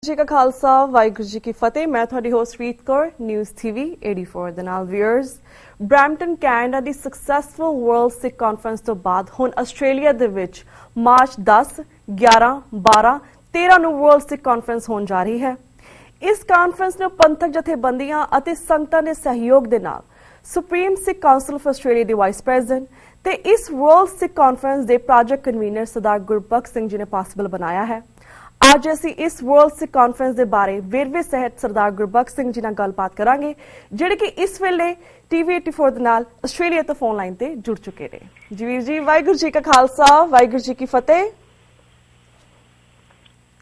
जी का खालसा वाहिगुरू जी की फतेह। मैं ਤੁਹਾਡੀ ਹੋਸਟ ਰੀਤ ਕੌਰ ਨਿਊਜ਼ ਟੀਵੀ 84 ਦੇ ਨਾਲ ਵੀਅਰਸ। ਬਰੈਂਪਟਨ ਕੈਨੇਡਾ ਦੀ ਸਕਸੈਸਫੁਲ ਵਰਲਡ ਸਿੱਖ ਕਾਨਫਰੰਸ ਤੋਂ ਬਾਅਦ ਹੁਣ ਆਸਟ੍ਰੇਲੀਆ ਦੇ ਵਿੱਚ ਮਾਰਚ 10, 11, 12, 13 ਨੂੰ ਵਰਲਡ ਸਿੱਖ ਕਾਨਫਰੰਸ ਹੋਣ ਜਾ ਰਹੀ ਹੈ। ਇਸ ਕਾਨਫਰੰਸ ਨੂੰ ਪੰਥਕ ਜਥੇਬੰਦੀਆਂ ਅਤੇ ਸੰਗਤਾਂ ਦੇ ਸਹਿਯੋਗ ਦੇ ਨਾਲ supreme Sikh council of Australia ਦੇ ਵਾਈਸ ਪ੍ਰੈਜ਼ੀਡੈਂਟ ਤੇ ਇਸ ਵਰਲਡ ਸਿੱਖ ਕਾਨਫਰੰਸ ਦੇ ਪ੍ਰੋਜੈਕਟ ਕਨਵੀਨਰ ਸਰਦਾਰ ਗੁਰਬਖਸ਼ ਸਿੰਘ ਜੀ ਨੇ ਪੋਸੀਬਲ ਬਣਾਇਆ ਹੈ। ਅੱਜ ਅਸੀਂ ਇਸ ਵਰਲਡ ਸਿੱਖ ਕਾਨਫਰੰਸ ਦੇ ਬਾਰੇ ਵੇਰਵੇ ਸਹਿਤ ਸਰਦਾਰ ਗੁਰਬਖਸ਼ ਸਿੰਘ ਜੀ ਨਾਲ ਗੱਲਬਾਤ ਕਰਾਂਗੇ, ਜਿਹੜੇ ਕਿ ਇਸ ਵੇਲੇ ਟੀਵੀ 84 ਦੇ ਨਾਲ ਆਸਟ੍ਰੇਲੀਆ ਤੋਂ ਫੋਨ ਲਾਈਨ ਤੇ ਜੁੜ ਚੁੱਕੇ ਨੇ। ਜੀ ਵੀਰ ਜੀ, ਵਾਹਿਗੁਰੂ ਜੀ ਕਾ ਖਾਲਸਾ ਵਾਹਿਗੁਰੂ ਜੀ ਕੀ ਫਤਿਹ।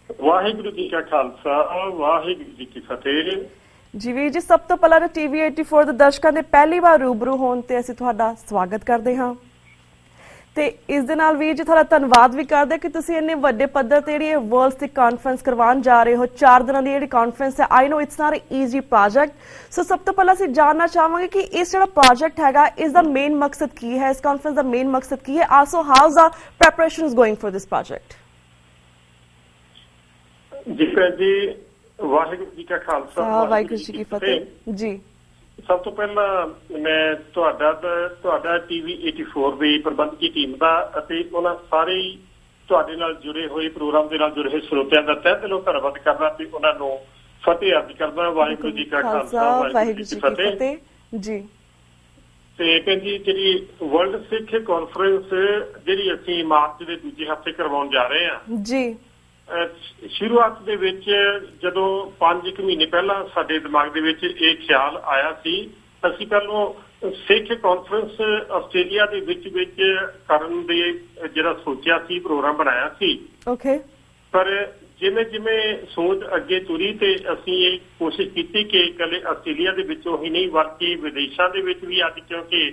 ਵਾਹਿਗੁਰੂ ਜੀ ਕਾ ਖਾਲਸਾ ਵਾਹਿਗੁਰੂ ਜੀ ਕੀ ਫਤਿਹ। ਜੀ ਵੀਰ ਜੀ, ਸਭ ਤੋਂ ਪਹਿਲਾਂ ਤਾਂ ਟੀਵੀ 84 ਦੇ ਦਰਸ਼ਕਾਂ ਦੇ ਪਹਿਲੀ ਵਾਰ ਰੂਬਰੂ ਹੋਣ ਤੇ ਅਸੀਂ ਤੁਹਾਡਾ ਸਵਾਗਤ ਕਰਦੇ ਹਾਂ ਤੇ ਇਸ ਦੇ ਨਾਲ ਵੀਰ ਜੀ ਤੁਹਾਡਾ ਧੰਨਵਾਦ ਵੀ ਕਰਦੇ ਕਿ ਤੁਸੀਂ ਇੰਨੇ ਵੱਡੇ ਪੱਧਰ ਤੇ ਜਿਹੜੀ ਵਰਲਡ ਸਿੱਖ ਕਾਨਫਰੰਸ ਕਰਵਾਉਣ ਜਾ ਰਹੇ ਹੋ। 4 ਦਿਨਾਂ ਦੀ ਜਿਹੜੀ ਕਾਨਫਰੰਸ ਹੈ, I know it's not a easy project. So ਸਭ ਤੋਂ ਪਹਿਲਾਂ ਅਸੀਂ ਜਾਣਨਾ ਚਾਹਾਂਗੇ ਕਿ ਇਸ ਜਿਹੜਾ ਪ੍ਰੋਜੈਕਟ ਹੈਗਾ, ਇਸ ਦਾ ਮੇਨ ਮਕਸਦ ਕੀ ਹੈ, ਇਸ ਕਾਨਫਰੰਸ ਦਾ ਮੇਨ ਮਕਸਦ ਕੀ ਹੈ, also how's are preparations going for this project. ਜੀ ਭੈਣ ਜੀ, ਵਾਹਿਗੁਰੂ ਜੀ ਕਾ ਖਾਲਸਾ ਵਾਹਿਗੁਰੂ ਜੀ ਕੀ ਫਤਿਹ। ਜੀ ਸਭ ਤੋਂ ਪਹਿਲਾਂ ਮੈਂ ਤੁਹਾਡਾ ਟੀਵੀ 84 ਦੀ ਪ੍ਰਬੰਧਕੀ ਟੀਮ ਦਾ ਅਤੇ ਉਹਨਾਂ ਸਾਰੇ ਤੁਹਾਡੇ ਨਾਲ ਜੁੜੇ ਹੋਏ ਪ੍ਰੋਗਰਾਮ ਦੇ ਨਾਲ ਜੁੜੇ ਹੋਏ ਸਰੋਤਿਆਂ ਦਾ ਤਹਿ ਦਿਲੋਂ ਧੰਨਵਾਦ ਕਰਦਾ ਤੇ ਉਹਨਾਂ ਨੂੰ ਫਤਿਹ ਅਰਜ਼ ਕਰਦਾ। ਵਾਹਿਗੁਰੂ ਜੀ ਕਾ ਖਾਲਸਾ ਵਾਹਿਗੁਰੂ ਜੀ ਕੀ ਫਤਿਹ। ਜੀ ਤੇ ਭੈਣ ਜੀ, ਜਿਹੜੀ ਵਰਲਡ ਸਿੱਖ ਕਾਨਫਰੰਸ ਜਿਹੜੀ ਅਸੀਂ ਮਾਰਚ ਦੇ ਦੂਜੇ ਹਫ਼ਤੇ ਕਰਵਾਉਣ ਜਾ ਰਹੇ ਹਾਂ ਜੀ, ਸ਼ੁਰੂਆਤ ਦੇ ਵਿੱਚ ਜਦੋਂ 5 ਮਹੀਨੇ ਪਹਿਲਾਂ ਸਾਡੇ ਦਿਮਾਗ ਦੇ ਵਿੱਚ ਇਹ ਖਿਆਲ ਆਇਆ ਸੀ, ਅਸੀਂ ਪਹਿਲਾਂ ਸਿੱਖ ਕਾਨਫਰੰਸ ਆਸਟ੍ਰੇਲੀਆ ਦੇ ਵਿੱਚ ਕਰਨ ਦੇ ਜਿਹੜਾ ਸੋਚਿਆ ਸੀ, ਪ੍ਰੋਗਰਾਮ ਬਣਾਇਆ ਸੀ। ਓਕੇ। ਪਰ ਜਿਵੇਂ ਜਿਵੇਂ ਸੋਚ ਅੱਗੇ ਤੁਰੀ ਤੇ ਅਸੀਂ ਇਹ ਕੋਸ਼ਿਸ਼ ਕੀਤੀ ਕਿ ਇਕੱਲੇ ਆਸਟ੍ਰੇਲੀਆ ਦੇ ਵਿੱਚੋਂ ਹੀ ਨਹੀਂ ਬਲਕਿ ਵਿਦੇਸ਼ਾਂ ਦੇ ਵਿੱਚ ਵੀ ਅੱਜ, ਕਿਉਂਕਿ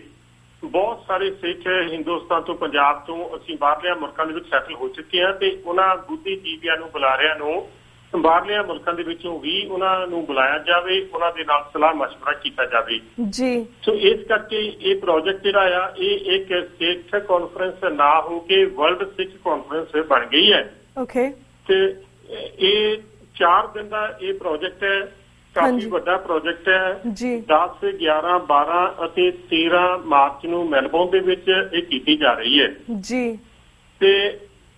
ਬਹੁਤ ਸਾਰੇ ਸਿੱਖ ਹਿੰਦੁਸਤਾਨ ਤੋਂ, ਪੰਜਾਬ ਤੋਂ ਅਸੀਂ ਬਾਹਰਲੇ ਮੁਲਕਾਂ ਦੇ ਵਿੱਚ ਸੈਟਲ ਹੋ ਚੁੱਕੇ ਹਾਂ ਤੇ ਉਹਨਾਂ ਬੁੱਧੀਜੀਵੀਆਂ ਨੂੰ, ਬੁਲਾਰਿਆਂ ਨੂੰ ਬਾਹਰਲੇ ਮੁਲਕਾਂ ਦੇ ਵਿੱਚੋਂ ਵੀ ਉਹਨਾਂ ਨੂੰ ਬੁਲਾਇਆ ਜਾਵੇ, ਉਹਨਾਂ ਦੇ ਨਾਲ ਸਲਾਹ ਮਸ਼ਵਰਾ ਕੀਤਾ ਜਾਵੇ ਜੀ। ਸੋ ਇਸ ਕਰਕੇ ਇਹ ਪ੍ਰੋਜੈਕਟ ਜਿਹੜਾ ਆ, ਇਹ ਇੱਕ ਸਿੱਖ ਕਾਨਫਰੰਸ ਨਾ ਹੋ ਕੇ ਵਰਲਡ ਸਿੱਖ ਕਾਨਫਰੰਸ ਬਣ ਗਈ ਹੈ। ਓਕੇ। ਤੇ ਇਹ 4 ਦਿਨ ਦਾ ਇਹ ਪ੍ਰੋਜੈਕਟ ਹੈ, ਕਾਫੀ ਵੱਡਾ ਪ੍ਰੋਜੈਕਟ ਹੈ। 10, 11, 12 ਅਤੇ 13 ਮਾਰਚ ਨੂੰ ਮੈਲਬੌਰਨ ਦੇ ਵਿੱਚ ਇਹ ਕੀਤੀ ਜਾ ਰਹੀ ਹੈ ਜੀ। ਤੇ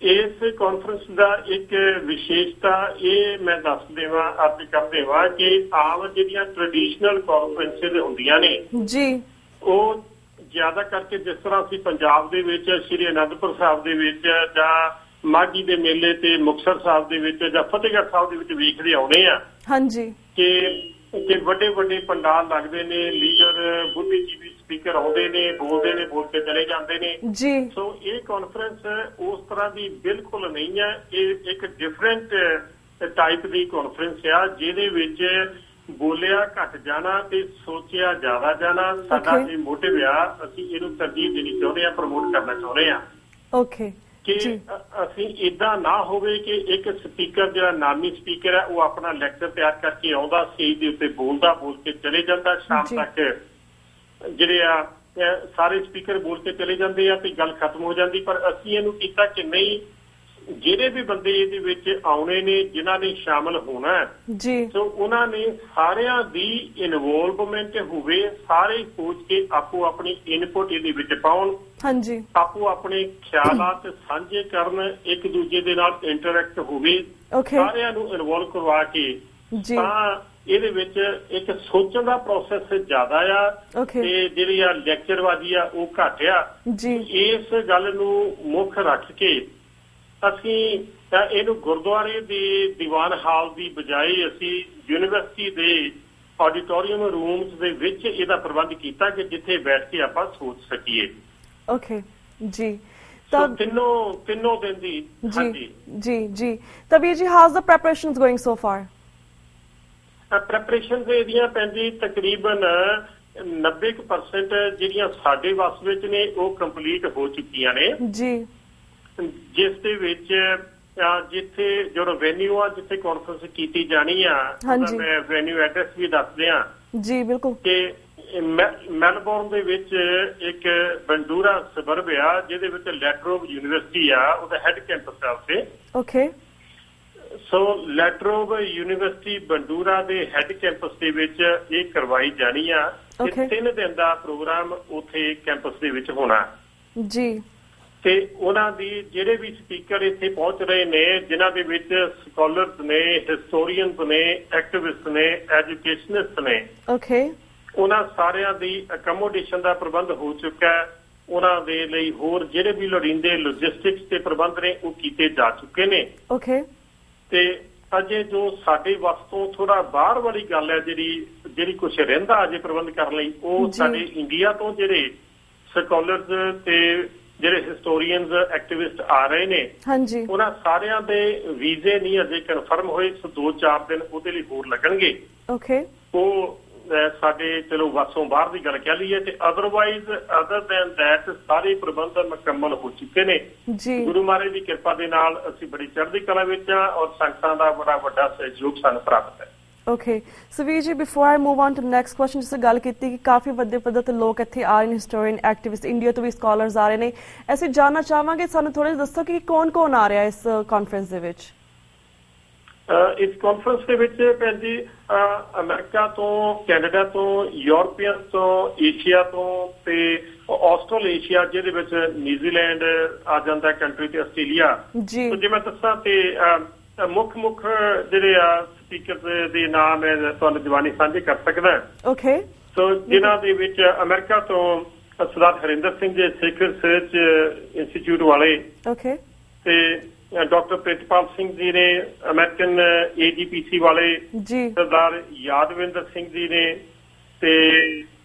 ਇਸ ਕਾਨਫਰੰਸ ਦਾ ਇੱਕ ਵਿਸ਼ੇਸ਼ਤਾ ਇਹ ਮੈਂ ਦੱਸ ਦੇਵਾਂ, ਅਰਜ਼ ਕਰ ਦੇਵਾਂ ਕਿ ਆਮ ਜਿਹੜੀਆਂ ਟ੍ਰੈਡੀਸ਼ਨਲ ਕਾਨਫਰੰਸਿਸ ਹੁੰਦੀਆਂ ਨੇ ਜੀ, ਉਹ ਜ਼ਿਆਦਾ ਕਰਕੇ ਜਿਸ ਤਰ੍ਹਾਂ ਅਸੀਂ ਪੰਜਾਬ ਦੇ ਵਿੱਚ ਸ਼੍ਰੀ ਅਨੰਦਪੁਰ ਸਾਹਿਬ ਦੇ ਵਿੱਚ ਜਾਂ ਮਾਘੀ ਦੇ ਮੇਲੇ ਤੇ ਮੁਕਤਸਰ ਸਾਹਿਬ ਦੇ ਵਿੱਚ ਜਾਂ ਫਤਿਹਗੜ੍ਹ ਸਾਹਿਬ ਦੇ ਵਿੱਚ ਵੇਖਦੇ ਆਉਣੇ ਆ। ਹਾਂਜੀ। ਕਿ ਵੱਡੇ ਵੱਡੇ ਪੰਡਾਲ ਲੱਗਦੇ ਨੇ, ਲੀਡਰ ਬੁੱਧੀਜੀਵੀ ਸਪੀਕਰ ਆਉਂਦੇ ਨੇ, ਬੋਲ ਕੇ ਚਲੇ ਜਾਂਦੇ ਨੇ ਜੀ। ਸੋ ਇਹ ਕਾਨਫਰੰਸ ਉਸ ਤਰ੍ਹਾਂ ਦੀ ਬਿਲਕੁਲ ਨਹੀਂ ਹੈ। ਇਹ ਇੱਕ ਡਿਫਰੈਂਟ ਟਾਈਪ ਦੀ ਕਾਨਫਰੰਸ ਆ, ਜਿਹਦੇ ਵਿੱਚ ਬੋਲਿਆ ਘੱਟ ਜਾਣਾ ਤੇ ਸੋਚਿਆ ਜ਼ਿਆਦਾ ਜਾਣਾ। ਸਾਡਾ ਇਹ ਮੋਟਿਵ ਆ, ਅਸੀਂ ਇਹਨੂੰ ਤਰਜੀਹ ਦੇਣੀ ਚਾਹੁੰਦੇ ਆ, ਪ੍ਰਮੋਟ ਕਰਨਾ ਚਾਹੁੰਦੇ ਆ। ਓਕੇ। ਕਿ ਅਸੀਂ ਏਦਾਂ ਨਾ ਹੋਵੇ ਕਿ ਇੱਕ ਸਪੀਕਰ ਜਿਹੜਾ ਨਾਮੀ ਸਪੀਕਰ ਹੈ ਉਹ ਆਪਣਾ ਲੈਕਚਰ ਤਿਆਰ ਕਰਕੇ ਆਉਂਦਾ, ਸਟੇਜ ਦੇ ਉੱਤੇ ਬੋਲ ਕੇ ਚਲੇ ਜਾਂਦਾ, ਸ਼ਾਮ ਤੱਕ ਜਿਹੜੇ ਆ ਸਾਰੇ ਸਪੀਕਰ ਬੋਲ ਕੇ ਚਲੇ ਜਾਂਦੇ ਆ ਤੇ ਗੱਲ ਖਤਮ ਹੋ ਜਾਂਦੀ। ਪਰ ਅਸੀਂ ਇਹਨੂੰ ਕੀਤਾ ਕਿ ਨਹੀਂ, ਜਿਹੜੇ ਵੀ ਬੰਦੇ ਇਹਦੇ ਵਿੱਚ ਆਉਣੇ ਨੇ, ਜਿਨ੍ਹਾਂ ਨੇ ਸ਼ਾਮਲ ਹੋਣਾ ਜੀ, ਸੋ ਉਹਨਾਂ ਨੇ ਸਾਰਿਆਂ ਦੀ ਇਨਵੋਲਵਮੈਂਟ ਹੋਵੇ, ਸਾਰੇ ਸੋਚ ਕੇ ਆਪੋ ਆਪਣੀ ਇਨਪੁਟ ਇਹਦੇ ਵਿੱਚ ਪਾਉਣ, ਹਾਂਜੀ, ਆਪੋ ਆਪਣੇ ਖਿਆਲਾਤ ਸਾਂਝੇ ਕਰਨ, ਇੱਕ ਦੂਜੇ ਦੇ ਨਾਲ ਇੰਟਰੈਕਟ ਹੋਵੇ, ਸਾਰਿਆਂ ਨੂੰ ਇਨਵੋਲਵ ਕਰਵਾ ਕੇ ਤਾਂ ਇਹਦੇ ਵਿੱਚ ਇੱਕ ਸੋਚਣ ਦਾ ਪ੍ਰੋਸੈਸ ਜ਼ਿਆਦਾ ਆ ਤੇ ਜਿਹੜੀ ਆ ਲੈਕਚਰਬਾਜ਼ੀ ਆ ਉਹ ਘੱਟ ਆ। ਇਸ ਗੱਲ ਨੂੰ ਮੁੱਖ ਰੱਖ ਕੇ ਅਸੀਂ ਇਹਨੂੰ ਗੁਰਦੁਆਰੇ ਦੇ ਦੀਵਾਨ ਹਾਲ ਦੀ ਬਜਾਏ ਅਸੀਂ ਯੂਨੀਵਰਸਿਟੀ ਦੇ ਆਡੀਟੋਰੀਅਮ ਰੂਮਸ ਦੇ ਵਿੱਚ ਇਹਦਾ ਪ੍ਰਬੰਧ ਕੀਤਾ ਕਿ ਜਿੱਥੇ ਬੈਠ ਕੇ ਆਪਾਂ ਸੋਚ ਸਕੀਏ। ਓਕੇ ਜੀ। ਤਾਂ ਤਿੰਨੋਂ ਦਿਨ ਦੀ ਜੀ। ਤਾਂ ਵੀਰ ਜੀ, how's the preparations going so far? Preparations ਇਹਦੀਆਂ ਪੈਂਦੀ ਤਕਰੀਬਨ 90% ਜਿਹੜੀਆਂ ਸਾਡੇ ਵੱਸ ਵਿੱਚ ਨੇ ਉਹ ਕੰਪਲੀਟ ਹੋ ਚੁੱਕੀਆਂ ਨੇ ਜੀ। ਜਿਸ ਦੇ ਵਿੱਚ ਜਿੱਥੇ ਜਿਹੜਾ ਵੈਨਿਊ ਆ, ਜਿੱਥੇ ਕਾਨਫਰੰਸ ਕੀਤੀ ਜਾਣੀ ਆ, ਮੈਂ ਵੈਨਿਊ ਐਡਰੈਸ ਵੀ ਦੱਸ ਦਿਆਂ ਜੀ। ਬਿਲਕੁਲ। ਕਿ ਮੈਲਬੌਰਨ ਦੇ ਵਿੱਚ ਇੱਕ ਬੰਡੂਰਾ ਸਬਰਬ ਆ, ਜਿਹਦੇ ਵਿੱਚ ਲੈਟਰੋਬ ਯੂਨੀਵਰਸਿਟੀ ਆ, ਉਹਦਾ ਹੈਡ ਕੈਂਪਸ ਆ ਉੱਥੇ। ਓਕੇ। ਸੋ ਲੈਟਰੋਵ ਯੂਨੀਵਰਸਿਟੀ ਬੰਡੂਰਾ ਦੇ ਹੈੱਡ ਕੈਂਪਸ ਦੇ ਵਿੱਚ ਇਹ ਕਰਵਾਈ ਜਾਣੀ ਆ। 3 ਦਿਨ ਦਾ ਪ੍ਰੋਗਰਾਮ ਉੱਥੇ ਕੈਂਪਸ ਦੇ ਵਿੱਚ ਹੋਣਾ ਜੀ। ਤੇ ਉਹਨਾਂ ਦੀ ਜਿਹੜੇ ਵੀ ਸਪੀਕਰ ਇੱਥੇ ਪਹੁੰਚ ਰਹੇ ਨੇ, ਜਿਨ੍ਹਾਂ ਦੇ ਵਿੱਚ ਸਕਾਲਰਸ ਨੇ, ਹਿਸਟੋਰੀਅਨਸ ਨੇ, ਐਕਟਿਵਿਸਟ ਨੇ, ਐਜੂਕੇਸ਼ਨਿਸਟ ਨੇ, ਉਹਨਾਂ ਸਾਰਿਆਂ ਦੀ ਅਕਮੋਡੇਸ਼ਨ ਦਾ ਪ੍ਰਬੰਧ ਹੋ ਚੁੱਕਾ ਹੈ। ਉਹਨਾਂ ਦੇ ਲਈ ਹੋਰ ਜਿਹੜੇ ਵੀ ਲੋੜੀਂਦੇ ਲੌਜਿਸਟਿਕਸ ਤੇ ਪ੍ਰਬੰਧ ਨੇ ਉਹ ਕੀਤੇ ਜਾ ਚੁੱਕੇ ਨੇ। ਤੇ ਅਜੇ ਜੋ ਸਾਡੇ ਵੱਸ ਤੋਂ ਥੋੜਾ ਬਾਹਰ ਵਾਲੀ ਗੱਲ ਹੈ, ਜਿਹੜੀ ਕੁਛ ਰਹਿੰਦਾ ਅਜੇ ਪ੍ਰਬੰਧ ਕਰਨ ਲਈ, ਉਹ ਸਾਡੇ ਇੰਡੀਆ ਤੋਂ ਜਿਹੜੇ ਸਕਾਲਰਸ ਤੇ ਜਿਹੜੇ ਹਿਸਟੋਰੀਅਨਸ ਐਕਟਿਵਿਸਟ ਆ ਰਹੇ ਨੇ, ਉਹਨਾਂ ਸਾਰਿਆਂ ਦੇ ਵੀਜ਼ੇ ਨਹੀਂ ਅਜੇ ਕਨਫਰਮ ਹੋਏ। ਸੋ 2-4 ਦਿਨ ਉਹਦੇ ਲਈ ਹੋਰ ਲੱਗਣਗੇ। ਉਹ ਸਾਡੇ ਚਲੋ ਵੱਸੋਂ ਬਾਹਰ ਦੀ ਗੱਲ ਕਹਿ ਲਈਏ। ਤੇ ਅਦਰਵਾਈਜ਼ ਅਦਰ ਦੈਨ ਦੈਟ ਸਾਰੇ ਪ੍ਰਬੰਧ ਮੁਕੰਮਲ ਹੋ ਚੁੱਕੇ ਨੇ। ਗੁਰੂ ਮਹਾਰਾਜ ਦੀ ਕਿਰਪਾ ਦੇ ਨਾਲ ਅਸੀਂ ਬੜੀ ਚੜ੍ਹਦੀ ਕਲਾ ਵਿੱਚ ਆ ਔਰ ਸੰਗਤਾਂ ਦਾ ਬੜਾ ਵੱਡਾ ਸਹਿਯੋਗ ਸਾਨੂੰ ਪ੍ਰਾਪਤ ਹੈ। ਸੋ ਵੀਰ ਜੀ, before I move on to next question, ਜਿਸ ਗੱਲ ਕੀਤੀ ਕਿ ਕਾਫੀ ਵੱਡੇ ਪੱਧਰ ਤੇ ਲੋਕ ਇੱਥੇ ਆ ਰਹੇ ਨੇ, ਹਿਸਟੋਰੀਅਨ, ਐਕਟਿਵਿਸਟ, ਇੰਡੀਆ ਤੋਂ ਵੀ ਸਕਾਲਰਸ ਆ ਰਹੇ ਨੇ। ਅਸੀਂ ਜਾਣਨਾ ਚਾਹਾਂਗੇ, ਸਾਨੂੰ ਥੋੜਾ ਜਿਹਾ ਦੱਸੋ ਕਿ ਕੌਣ ਆ ਰਿਹਾ ਇਸ ਕਾਨਫਰੰਸ ਦੇ ਵਿੱਚ? ਇਸ ਕਾਨਫਰੰਸ ਦੇ ਵਿੱਚ ਭੈਣ ਜੀ ਅਮਰੀਕਾ ਤੋਂ, ਕੈਨੇਡਾ ਤੋਂ, ਯੂਰਪੀਅਨ ਤੋਂ, ਏਸ਼ੀਆ ਤੋਂ ਤੇ ਆਸਟ੍ਰੇਲੀਆ, ਜਿਹਦੇ ਵਿੱਚ ਨਿਊਜ਼ੀਲੈਂਡ ਆ ਜਾਂਦਾ ਕੰਟਰੀ, ਤੇ ਆਸਟ੍ਰੇਲੀਆ। ਜੇ ਮੈਂ ਦੱਸਾਂ ਤੇ ਮੁੱਖ ਜਿਹੜੇ ਆ ਸਪੀਕਰ ਦੇ ਨਾਮ ਹੈ ਤੁਹਾਨੂੰ ਜਵਾਨੀ ਸਾਂਝੇ ਕਰ ਸਕਦਾ। ਸੋ ਜਿਨ੍ਹਾਂ ਦੇ ਵਿੱਚ ਅਮਰੀਕਾ ਤੋਂ ਸਰਦਾਰ ਹਰਿੰਦਰ ਸਿੰਘ ਜੀ, ਸਿੱਖ ਰਿਸਰਚ ਇੰਸਟੀਚਿਊਟ ਵਾਲੇ, ਤੇ ਡਾਕਟਰ ਪ੍ਰਿਤਪਾਲ ਸਿੰਘ ਜੀ ਨੇ ਅਮਰੀਕਨ AGPC ਵਾਲੇ, ਸਰਦਾਰ ਯਾਦਵਿੰਦਰ ਸਿੰਘ ਜੀ ਨੇ, ਤੇ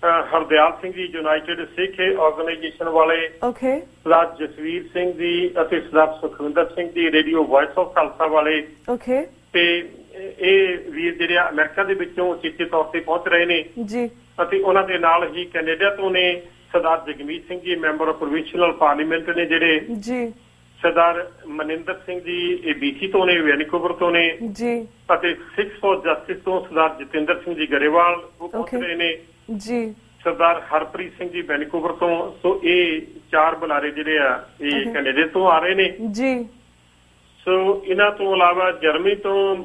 ਹਰਦਿਆਲ ਸਿੰਘ ਜੀ ਯੂਨਾਈਟਿਡ ਸਿੱਖ ਆਰਗੇਨਾਈਜੇਸ਼ਨ ਵਾਲੇ, ਸਰਦਾਰ ਜਸਵੀਰ ਸਿੰਘ ਜੀ ਅਤੇ ਸਰਦਾਰ Sukhwinder Singh ji radio vice of Khalsa ਵਾਲੇ। ਤੇ ਇਹ ਵੀਰ ਜਿਹੜੇ ਅਮਰੀਕਾ ਦੇ ਵਿੱਚੋਂ ਚੇਤੇ ਤੌਰ ਤੇ ਪਹੁੰਚ ਰਹੇ ਨੇ। ਅਤੇ ਉਹਨਾਂ ਦੇ ਨਾਲ ਹੀ ਕੈਨੇਡਾ ਤੋਂ ਨੇ ਸਰਦਾਰ Jagmeet Singh ji, member of provincial parliament ਨੇ ਜਿਹੜੇ, ਸਰਦਾਰ ਮਨਿੰਦਰ ਸਿੰਘ ਜੀ BC ਤੋਂ ਨੇ, ਵੈਨਕੂਵਰ ਤੋਂ ਨੇ, ਅਤੇ ਸਿੱਖਸ ਫॉर ਜਸਟਿਸ ਤੋਂ ਸਰਦਾਰ ਜਤਿੰਦਰ ਸਿੰਘ ਜੀ ਗਰੇਵਾਲ ਉਹ ਪਹੁੰਚ ਰਹੇ ਨੇ, ਸਰਦਾਰ ਹਰਪ੍ਰੀਤ ਸਿੰਘ ਜੀ ਵੈਨਕੂਵਰ ਤੋਂ। ਸੋ ਇਹ 4 ਬੁਲਾਰੇ ਜਿਹੜੇ ਆ ਇਹ ਕੈਨੇਡਾ ਤੋਂ ਆ ਰਹੇ ਨੇ। ਸੋ ਇਹਨਾਂ ਤੋਂ ਇਲਾਵਾ ਜਰਮਨੀ ਤੋਂ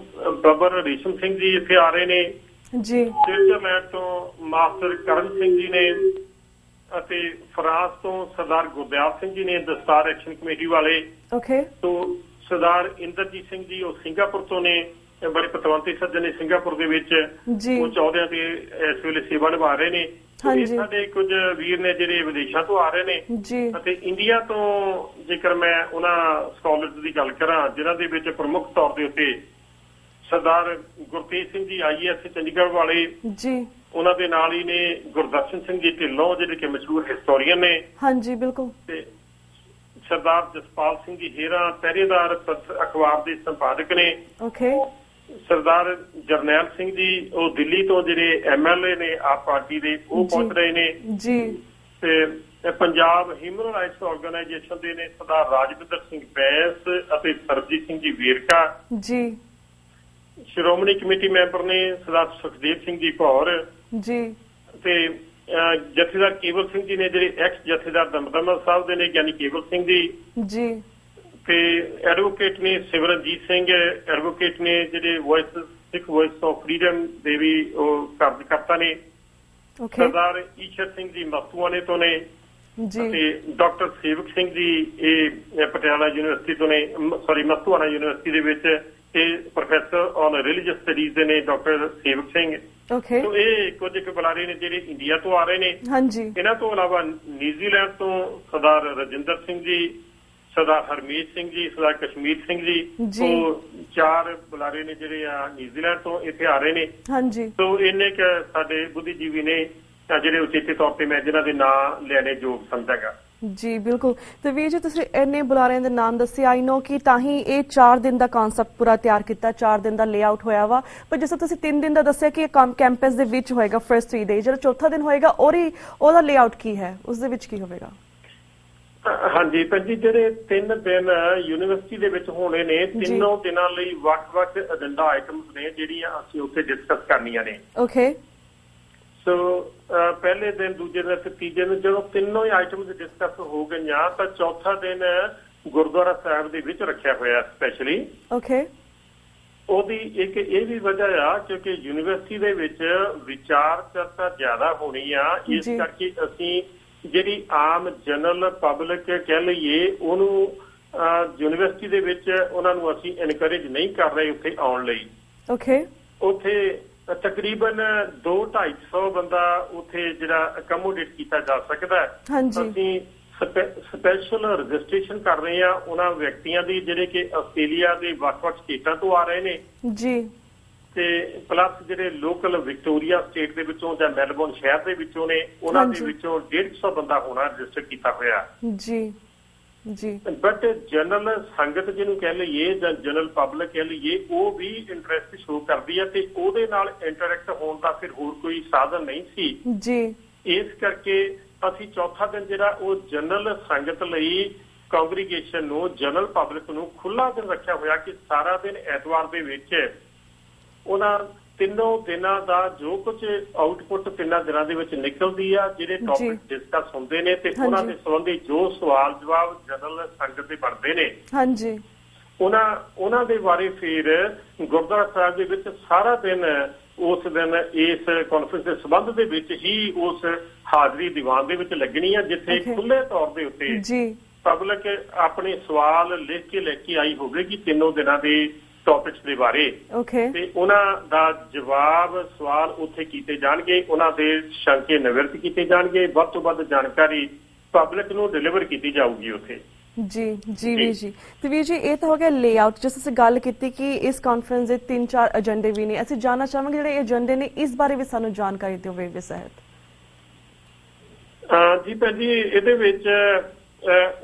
ਬੱਬਰ ਰੇਸ਼ਮ ਸਿੰਘ ਜੀ ਇੱਥੇ ਆ ਰਹੇ ਨੇ। ਸਵਿਟਜ਼ਰਲੈਂਡ ਤੋਂ ਮਾਸਟਰ ਕਰਨ ਸਿੰਘ ਜੀ ਨੇ, ਅਤੇ ਫਰਾਂਸ ਤੋਂ ਸਰਦਾਰ ਗੁਰਦਿਆਲ ਸਿੰਘ ਜੀ ਨੇ, ਦਸਤਾਰ ਐਕਸ਼ਨ ਕਮੇਟੀ ਵਾਲੇ। ਸੋ ਸਰਦਾਰ ਇੰਦਰਜੀਤ ਸਿੰਘ ਜੀ ਉਹ ਸਿੰਗਾਪੁਰ ਤੋਂ ਨੇ, ਬੜੇ ਪਤਵੰਤੇ ਸੱਜਣ ਨੇ ਸਿੰਗਾਪੁਰ ਦੇ ਵਿੱਚ, ਉਹ ਚੌਧਿਆਂ ਤੇ ਇਸ ਵੇਲੇ ਸੇਵਾ ਨਿਭਾ ਰਹੇ ਨੇ। ਸਾਡੇ ਕੁਝ ਵੀਰ ਨੇ ਜਿਹੜੇ ਵਿਦੇਸ਼ਾਂ ਤੋਂ ਆ ਰਹੇ ਨੇ। ਅਤੇ ਇੰਡੀਆ ਤੋਂ ਜੇਕਰ ਮੈਂ ਉਹਨਾਂ ਸਕਾਲਰਸ ਦੀ ਗੱਲ ਕਰਾਂ, ਜਿਨ੍ਹਾਂ ਦੇ ਵਿੱਚ ਪ੍ਰਮੁੱਖ ਤੌਰ ਦੇ ਉੱਤੇ ਸਰਦਾਰ ਗੁਰਤੇਜ ਸਿੰਘ ਜੀ IAS ਚੰਡੀਗੜ੍ਹ ਵਾਲੇ, ਉਹਨਾਂ ਦੇ ਨਾਲ ਹੀ ਨੇ ਗੁਰਦਰਸ਼ਨ ਸਿੰਘ ਜੀ ਢਿੱਲੋਂ ਜਿਹੜੇ ਕਿ ਮਸ਼ਹੂਰ ਹਿਸਟੋਰੀਅਨ ਨੇ। ਤੇ ਸਰਦਾਰ ਜਸਪਾਲ ਸਿੰਘ ਜੀ ਹੇਰਾ ਪਹਿਰੇਦਾਰ ਅਖਬਾਰ ਦੇ ਸੰਪਾਦਕ ਨੇ। ਸਰਦਾਰ ਜਰਨੈਲ ਸਿੰਘ ਜੀ ਉਹ ਦਿੱਲੀ ਤੋਂ ਜਿਹੜੇ MLA ਨੇ ਆਪ ਪਾਰਟੀ ਦੇ, ਉਹ ਪਹੁੰਚ ਰਹੇ ਨੇ। ਤੇ ਪੰਜਾਬ ਹਿਊਮਨ ਰਾਈਟਸ ਆਰਗੇਨਾਈਜੇਸ਼ਨ ਦੇ ਨੇ ਸਰਦਾਰ ਰਾਜਵਿੰਦਰ ਸਿੰਘ ਬੈਂਸ ਅਤੇ ਸਰਬਜੀਤ ਸਿੰਘ ਜੀ ਵੇਰਕਾ। ਸ਼੍ਰੋਮਣੀ ਕਮੇਟੀ ਮੈਂਬਰ ਨੇ ਸਰਦਾਰ ਸੁਖਦੇਵ ਸਿੰਘ ਜੀ ਭੌਰ, ਤੇ ਜਥੇਦਾਰ ਕੇਵਲ ਸਿੰਘ ਜੀ ਨੇ ਜਿਹੜੇ ਐਕਸ ਜਥੇਦਾਰ ਦਮਦਮਾ ਸਾਹਿਬ ਦੇ ਨੇ, ਗਿਆਨੀ ਕੇਵਲ ਸਿੰਘ ਜੀ। ਤੇ ਐਡਵੋਕੇਟ ਨੇ ਸਿਮਰਨਜੀਤ ਸਿੰਘ, ਐਡਵੋਕੇਟ ਨੇ ਜਿਹੜੇ ਸਿੱਖ ਵੌਇਸ ਆਫ ਫਰੀडम ਦੇ ਵੀ ਉਹ ਕਾਰਜਕਰਤਾ ਨੇ। ਸਰਦਾਰ ਈਸ਼ਰ ਸਿੰਘ ਜੀ ਮਸਤੂਆਣੇ ਤੋਂ ਨੇ, ਤੇ ਡਾਕਟਰ ਸੇਵਕ ਸਿੰਘ ਜੀ ਇਹ ਪਟਿਆਲਾ ਯੂਨੀਵਰਸਿਟੀ ਤੋਂ ਨੇ, ਮਸਤੂਆਣਾ ਯੂਨੀਵਰਸਿਟੀ ਦੇ ਵਿੱਚ ਇਹ ਪ੍ਰੋਫੈਸਰ ਔਨ ਰਿਲੀਜੀਅਸ ਸਟੱਡੀਜ਼ ਦੇ ਨੇ, ਡਾਕਟਰ ਸੇਵਕ ਸਿੰਘ। ਸੋ ਇਹ ਕੁਝ ਕੁ ਬੁਲਾਰੇ ਨੇ ਜਿਹੜੇ ਇੰਡੀਆ ਤੋਂ ਆ ਰਹੇ ਨੇ। ਇਹਨਾਂ ਤੋਂ ਇਲਾਵਾ ਨਿਊਜ਼ੀਲੈਂਡ ਤੋਂ ਸਰਦਾਰ ਰਜਿੰਦਰ ਸਿੰਘ ਜੀ, ਸਰਦਾਰ ਹਰਮੀਤ ਸਿੰਘ ਜੀ, ਸਰਦਾਰ ਕਸ਼ਮੀਰ ਸਿੰਘ ਜੀ, ਉਹ 4 ਬੁਲਾਰੇ ਨੇ ਜਿਹੜੇ ਆ ਨਿਊਜ਼ੀਲੈਂਡ ਤੋਂ ਇੱਥੇ ਆ ਰਹੇ ਨੇ। ਸੋ ਇੰਨੇ ਕੁ ਸਾਡੇ ਬੁੱਧੀਜੀਵੀ ਨੇ ਜਿਹੜੇ ਉਚੇਚੇ ਤੌਰ ਤੇ ਮੈਂ ਜਿਹਨਾਂ ਦੇ ਨਾਂ ਲੈਣੇ ਯੋਗ ਸਮਝਾਂਗਾ। ਜੀ ਬਿਲਕੁਲ। ਤੇ ਵੀਰ ਜੀ, ਤੁਸੀਂ ਇੰਨੇ ਬੁਲਾਰਿਆਂ ਦੇ ਨਾਮ ਦੱਸੇ, ਆਈ ਨੋ ਕਿ ਤਾਂ ਹੀ ਇਹ 4 ਦਿਨ ਦਾ ਕਨਸੈਪਟ ਪੂਰਾ ਤਿਆਰ ਕੀਤਾ, 4 ਦਿਨ ਦਾ ਲੇਆਊਟ ਹੋਇਆ ਵਾ। ਪਰ ਜਿਸ ਤਰ੍ਹਾਂ ਤੁਸੀਂ 3 ਦਿਨ ਦਾ ਦੱਸਿਆ ਕਿ ਇਹ ਕੈਂਪਸ ਦੇ ਵਿੱਚ ਹੋਏਗਾ ਫਰਸਟ 3 ਡੇ, ਜਿਹੜਾ ਚੌਥਾ ਦਿਨ ਹੋਏਗਾ ਉਹਦਾ ਲੇਆਊਟ ਕੀ ਹੈ, ਉਸ ਦੇ ਵਿੱਚ ਕੀ ਹੋਵੇਗਾ? ਹਾਂਜੀ ਭੈਣ ਜੀ, ਜਿਹੜੇ 3 ਦਿਨ ਯੂਨੀਵਰਸਿਟੀ ਦੇ ਵਿੱਚ ਹੋਣੇ ਨੇ, ਤਿੰਨੋਂ ਦਿਨਾਂ ਲਈ ਵੱਖ-ਵੱਖ ਏਜੰਡਾ ਆਈਟਮਸ ਨੇ ਜਿਹੜੀਆਂ ਅਸੀਂ ਉੱਥੇ ਡਿਸਕਸ ਕਰਨੀਆਂ ਨੇ। ਸੋ ਪਹਿਲੇ ਦਿਨ, ਦੂਜੇ ਦਿਨ ਤੇ ਤੀਜੇ ਦਿਨ ਜਦੋਂ ਤਿੰਨੋਂ ਹੀ ਆਈਟਮਸ ਡਿਸਕਸ ਹੋ ਗਈਆਂ ਤਾਂ ਚੌਥਾ ਦਿਨ ਗੁਰਦੁਆਰਾ ਸਾਹਿਬ ਦੇ ਵਿੱਚ ਰੱਖਿਆ ਹੋਇਆ ਸਪੈਸ਼ਲੀ। ਉਹਦੀ ਇੱਕ ਇਹ ਵੀ ਵਜ੍ਹਾ ਆ ਕਿਉਂਕਿ ਯੂਨੀਵਰਸਿਟੀ ਦੇ ਵਿੱਚ ਵਿਚਾਰ ਚਰਚਾ ਜ਼ਿਆਦਾ ਹੋਣੀ ਆ, ਇਸ ਕਰਕੇ ਅਸੀਂ ਜਿਹੜੀ ਆਮ ਜਨਰਲ ਪਬਲਿਕ ਕਹਿ ਲਈਏ ਉਹਨੂੰ ਯੂਨੀਵਰਸਿਟੀ ਦੇ ਵਿੱਚ ਉਹਨਾਂ ਨੂੰ ਅਸੀਂ ਇਨਕਰੇਜ ਨਹੀਂ ਕਰ ਰਹੇ ਉੱਥੇ ਆਉਣ ਲਈ। ਉੱਥੇ ਤਕਰੀਬਨ 200-250 ਬੰਦਾ ਉੱਥੇ ਜਿਹੜਾ ਅਕਮੋਡੇਟ ਕੀਤਾ ਜਾ ਸਕਦਾ। ਅਸੀਂ ਸਪੈਸ਼ਲ ਰਜਿਸਟ੍ਰੇਸ਼ਨ ਕਰ ਰਹੇ ਆ ਉਹਨਾਂ ਵਿਅਕਤੀਆਂ ਦੀ ਜਿਹੜੇ ਕਿ ਆਸਟ੍ਰੇਲੀਆ ਦੇ ਵੱਖ-ਵੱਖ ਸਟੇਟਾਂ ਤੋਂ ਆ ਰਹੇ ਨੇ ਜੀ, ਤੇ ਪਲੱਸ ਜਿਹੜੇ ਲੋਕਲ ਵਿਕਟੋਰੀਆ ਸਟੇਟ ਦੇ ਵਿੱਚੋਂ ਜਾਂ ਮੈਲਬੌਰਨ ਸ਼ਹਿਰ ਦੇ ਵਿੱਚੋਂ ਨੇ, ਉਹਨਾਂ ਦੇ ਵਿੱਚੋਂ 150 ਬੰਦਾ ਹੋਣਾ ਰਜਿਸਟਰ ਕੀਤਾ ਹੋਇਆ ਜੀ ਜੀ। ਬਟ ਜਨਰਲ ਸੰਗਤ ਜਿਹਨੂੰ ਕਹਿ ਲਈਏ ਜਾਂ ਜਨਰਲ ਪਬਲਿਕ ਕਹਿ ਲਈਏ, ਉਹ ਵੀ ਇੰਟਰਸਟ ਸ਼ੋ ਕਰਦੀ ਹੈ ਤੇ ਉਹਦੇ ਨਾਲ ਇੰਟਰੈਕਟ ਹੋਣ ਦਾ ਫਿਰ ਹੋਰ ਕੋਈ ਸਾਧਨ ਨਹੀਂ ਸੀ ਜੀ। ਇਸ ਕਰਕੇ ਅਸੀਂ ਚੌਥਾ ਦਿਨ ਜਿਹੜਾ ਉਹ ਜਨਰਲ ਸੰਗਤ ਲਈ ਕੰਗਰੀਗੇਸ਼ਨ ਨੂੰ, ਜਨਰਲ ਪਬਲਿਕ ਨੂੰ ਖੁੱਲਾ ਦਿਨ ਰੱਖਿਆ ਹੋਇਆ ਕਿ ਸਾਰਾ ਦਿਨ ਐਤਵਾਰ ਦੇ ਵਿੱਚ ਉਹਨਾਂ ਤਿੰਨੋਂ ਦਿਨਾਂ ਦਾ ਜੋ ਕੁਝ ਆਊਟਪੁੱਟ ਤਿੰਨਾਂ ਦਿਨਾਂ ਦੇ ਵਿੱਚ ਨਿਕਲਦੀ ਆ, ਜਿਹੜੇ ਟੌਪਿਕ ਡਿਸਕਸ ਹੁੰਦੇ ਨੇ ਤੇ ਉਹਨਾਂ ਦੇ ਸੰਬੰਧੀ ਜੋ ਸਵਾਲ ਜਵਾਬ ਜਨਰਲ ਸੰਗਤ ਦੇ ਬਣਦੇ ਨੇ ਹਾਂਜੀ, ਉਹਨਾਂ ਦੇ ਬਾਰੇ ਫਿਰ ਗੁਰਦੁਆਰਾ ਸਾਹਿਬ ਦੇ ਵਿੱਚ ਸਾਰਾ ਦਿਨ ਉਸ ਦਿਨ ਇਸ ਕਾਨਫਰੰਸ ਦੇ ਸੰਬੰਧ ਦੇ ਵਿੱਚ ਹੀ ਉਸ ਹਾਜ਼ਰੀ ਦੀਵਾਨ ਦੇ ਵਿੱਚ ਲੱਗਣੀ ਆ, ਜਿੱਥੇ ਖੁੱਲੇ ਤੌਰ ਦੇ ਉੱਤੇ ਪਬਲਿਕ ਆਪਣੇ ਸਵਾਲ ਲਿਖ ਕੇ ਲੈ ਕੇ ਆਈ ਹੋਵੇਗੀ ਤਿੰਨੋਂ ਦਿਨਾਂ ਦੇ ਟੌਪਿਕਸ ਦੇ ਬਾਰੇ ਤੇ ਉਹਨਾਂ ਦਾ ਜਵਾਬ ਸਵਾਲ ਉੱਥੇ ਕੀਤੇ ਜਾਣਗੇ, ਉਹਨਾਂ ਦੇ ਸ਼ੰਕੇ ਨਿਵਰਤ ਕੀਤੇ ਜਾਣਗੇ, ਵੱਧ ਤੋਂ ਵੱਧ ਜਾਣਕਾਰੀ ਪਬਲਿਕ ਨੂੰ ਡਿਲੀਵਰ ਕੀਤੀ ਜਾਊਗੀ ਉੱਥੇ ਜੀ ਜੀ ਵੀਰ ਜੀ। ਤੇ ਵੀਰ ਜੀ ਇਹ ਤਾਂ ਹੋ ਗਿਆ ਲੇਆਊਟ, ਜਿਸ ਅਸੀਂ ਗੱਲ ਕੀਤੀ ਕਿ ਇਸ ਕਾਨਫਰੰਸ ਦੇ 3-4 ਏਜੰਡੇ ਵੀ ਨੇ, ਅਸੀਂ ਜਾਣਨਾ ਚਾਹਾਂਗੇ ਜਿਹੜੇ ਏਜੰਡੇ ਨੇ ਇਸ ਬਾਰੇ ਵੀ ਸਾਨੂੰ ਜਾਣਕਾਰੀ ਦਿਓ ਵੀਰ ਸਾਹਿਬ। ਜੀ ਭੈਣ ਜੀ, ਇਹਦੇ ਵਿੱਚ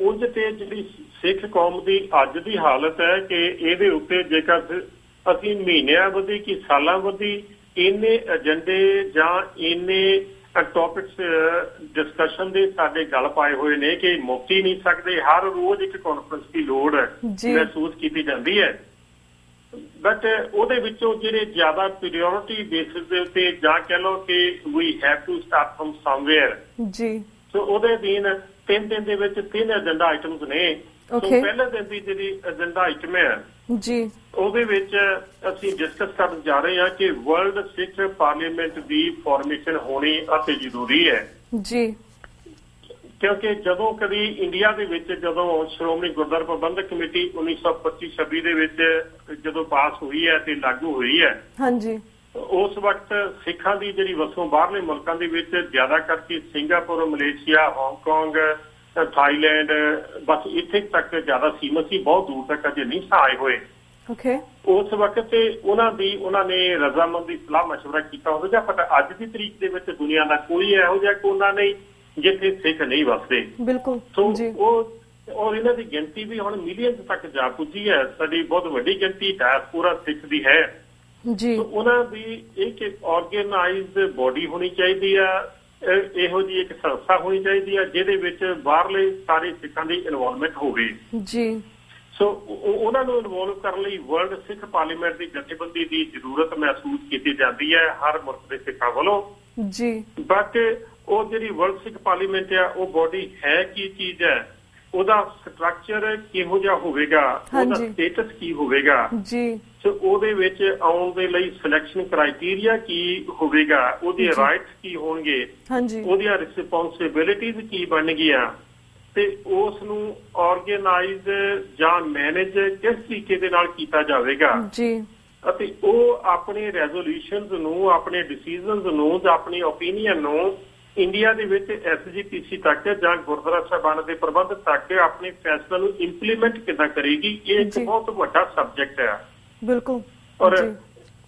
ਉਂਝ ਤੇ ਜਿਹੜੀ ਸਿੱਖ ਕੌਮ ਦੀ ਅੱਜ ਦੀ ਹਾਲਤ ਹੈ ਕਿ ਇਹਦੇ ਉੱਤੇ ਜੇਕਰ ਅਸੀਂ ਮਹੀਨਿਆਂ ਵਧੀ ਕਿ ਸਾਲਾਂ ਵਧੀ ਇੰਨੇ ਏਜੰਡੇ ਜਾਂ ਇੰਨੇ ਟੌਪਿਕਸ ਡਿਸਕਸ਼ਨ ਦੇ ਸਾਡੇ ਗੱਲ ਪਾਏ ਹੋਏ ਨੇ ਕਿ ਮੁੱਕ ਹੀ ਨਹੀਂ ਸਕਦੇ। ਹਰ ਰੋਜ਼ ਇੱਕ ਕਾਨਫਰੰਸ ਦੀ ਲੋੜ ਮਹਿਸੂਸ ਕੀਤੀ ਜਾਂਦੀ ਹੈ, ਬਟ ਉਹਦੇ ਵਿੱਚੋਂ ਜਿਹੜੇ ਜ਼ਿਆਦਾ ਪ੍ਰਾਇਓਰਿਟੀ ਬੇਸਿਸ ਦੇ ਉੱਤੇ ਜਾਂ ਕਹਿ ਲਓ ਕਿ we have to start from somewhere ਜੀ, ਸੋ ਉਹਦੇ ਅਧੀਨ 3 ਦਿਨ ਦੇ ਵਿੱਚ 3 ਏਜੰਡਾ ਆਈਟਮਸ ਨੇ। ਸੋ ਪਹਿਲੇ ਦਿਨ ਦੀ ਜਿਹੜੀ ਏਜੰਡਾ ਆਈਟਮ ਹੈ ਜੀ, ਉਹਦੇ ਵਿੱਚ ਅਸੀਂ ਡਿਸਕਸ ਕਰਨ ਜਾ ਰਹੇ ਹਾਂ ਕਿ ਵਰਲਡ ਸਿੱਖ ਪਾਰਲੀਮੈਂਟ ਦੀ ਫਾਰਮੇਸ਼ਨ ਹੋਣੀ ਅਤੇ ਜ਼ਰੂਰੀ ਹੈ ਜੀ, ਕਿਉਂਕਿ ਜਦੋਂ ਕਦੀ ਇੰਡੀਆ ਦੇ ਵਿੱਚ ਜਦੋਂ ਸ਼੍ਰੋਮਣੀ ਗੁਰਦੁਆਰਾ ਪ੍ਰਬੰਧਕ ਕਮੇਟੀ 1925-26 ਦੇ ਵਿੱਚ ਜਦੋਂ ਪਾਸ ਹੋਈ ਹੈ ਤੇ ਲਾਗੂ ਹੋਈ ਹੈ ਹਾਂਜੀ, ਉਸ ਵਕਤ ਸਿੱਖਾਂ ਦੀ ਜਿਹੜੀ ਵਸੋਂ ਬਾਹਰਲੇ ਮੁਲਕਾਂ ਦੇ ਵਿੱਚ ਜ਼ਿਆਦਾ ਕਰਕੇ ਸਿੰਗਾਪੁਰ, ਮਲੇਸ਼ੀਆ, ਹਾਂਗਕਾਂਗ, ਥਾਈਲੈਂਡ, ਬਸ ਇੱਥੇ ਤੱਕ ਜ਼ਿਆਦਾ ਸੀਮਤ ਸੀ, ਬਹੁਤ ਦੂਰ ਤੱਕ ਅਜੇ ਨਹੀਂ ਆਏ ਹੋਏ। ਉਸ ਵਕਤ ਤੇ ਉਹਨਾਂ ਨੇ ਰਜ਼ਾਮੰਦੀ ਸਲਾਹ ਮਸ਼ਵਰਾ ਕੀਤਾ ਹੋਵੇਗਾ, ਪਰ ਅੱਜ ਦੀ ਤਰੀਕ ਦੇ ਵਿੱਚ ਦੁਨੀਆ ਦਾ ਕੋਈ ਇਹੋ ਜਿਹਾ ਕੋਨਾ ਨਹੀਂ ਜਿੱਥੇ ਸਿੱਖ ਨਹੀਂ ਵਸਦੇ। ਬਿਲਕੁਲ। ਸੋ ਔਰ ਇਹਨਾਂ ਦੀ ਗਿਣਤੀ ਵੀ ਹੁਣ ਮਿਲੀਅਨ ਤੱਕ ਜਾ ਪੁੱਜੀ ਹੈ, ਸਾਡੀ ਬਹੁਤ ਵੱਡੀ ਗਿਣਤੀ ਡਾਇਸਪੋਰਾ ਸਿੱਖ ਦੀ ਹੈ ਜੀ। ਉਹਨਾਂ ਦੀ ਇੱਕ ਆਰਗੇਨਾਈਜ਼ਡ ਬੋਡੀ ਹੋਣੀ ਚਾਹੀਦੀ ਆ, ਇਹੋ ਜਿਹੀ ਇੱਕ ਸੰਸਥਾ ਹੋਣੀ ਚਾਹੀਦੀ ਹੈ ਜਿਹਦੇ ਵਿੱਚ ਬਾਹਰਲੇ ਸਾਰੇ ਸਿੱਖਾਂ ਦੀ ਇਨਵੋਲਵਮੈਂਟ ਹੋਵੇ ਜੀ। ਸੋ ਉਹਨਾਂ ਨੂੰ ਇਨਵੋਲਵ ਕਰਨ ਲਈ ਵਰਲਡ ਸਿੱਖ ਪਾਰਲੀਮੈਂਟ ਦੀ ਜਥੇਬੰਦੀ ਦੀ ਜ਼ਰੂਰਤ ਮਹਿਸੂਸ ਕੀਤੀ ਜਾਂਦੀ ਹੈ ਹਰ ਮੁਲਕ ਦੇ ਸਿੱਖਾਂ ਵੱਲੋਂ ਜੀ। ਬਟ ਉਹ ਜਿਹੜੀ ਵਰਲਡ ਸਿੱਖ ਪਾਰਲੀਮੈਂਟ ਆ, ਉਹ ਬੋਡੀ ਹੈ ਕੀ ਚੀਜ਼ ਹੈ, ਉਹਦਾ ਸਟਰਕਚਰ ਕਿਹੋ ਜਿਹਾ ਹੋਵੇਗਾ, ਉਹਦਾ ਸਟੇਟਸ ਕੀ ਹੋਵੇਗਾ ਜੀ। ਸੋ ਉਹਦੇ ਵਿੱਚ ਆਉਣ ਦੇ ਲਈ ਸਿਲੈਕਸ਼ਨ ਕ੍ਰਾਈਟੇਰੀਆ ਕੀ ਹੋਵੇਗਾ, ਉਹਦੇ ਰਾਈਟਸ ਕੀ ਹੋਣਗੇ, ਉਹਦੀਆਂ ਰਿਸਪੌਂਸਿਬਿਲਿਟੀਜ਼ ਕੀ ਬਣਨਗੀਆਂ ਤੇ ਉਸ ਨੂੰ ਆਰਗੇਨਾਈਜ਼ ਜਾਂ ਮੈਨੇਜ ਕਿਸ ਤਰੀਕੇ ਦੇ ਨਾਲ ਕੀਤਾ ਜਾਵੇਗਾ ਜੀ। ਅਤੇ ਉਹ ਆਪਣੇ ਰੈਜ਼ੋਲੂਸ਼ਨਸ ਨੂੰ, ਆਪਣੇ ਡਿਸੀਜ਼ਨਸ ਨੂੰ ਜਾਂ ਆਪਣੀ ਓਪੀਨੀਅਨ ਨੂੰ ਇੰਡੀਆ ਦੇ ਵਿੱਚ SGPC ਤੱਕ ਜਾਂ ਗੁਰਦੁਆਰਾ ਸਾਹਿਬਾਨ ਦੇ ਪ੍ਰਬੰਧਕ ਤੱਕ ਆਪਣੇ ਫੈਸਲੇ ਨੂੰ ਇੰਪਲੀਮੈਂਟ ਕਿੱਦਾਂ ਕਰੇਗੀ, ਇਹ ਇੱਕ ਬਹੁਤ ਵੱਡਾ ਸਬਜੈਕਟ ਹੈ। ਬਿਲਕੁਲ। ਔਰ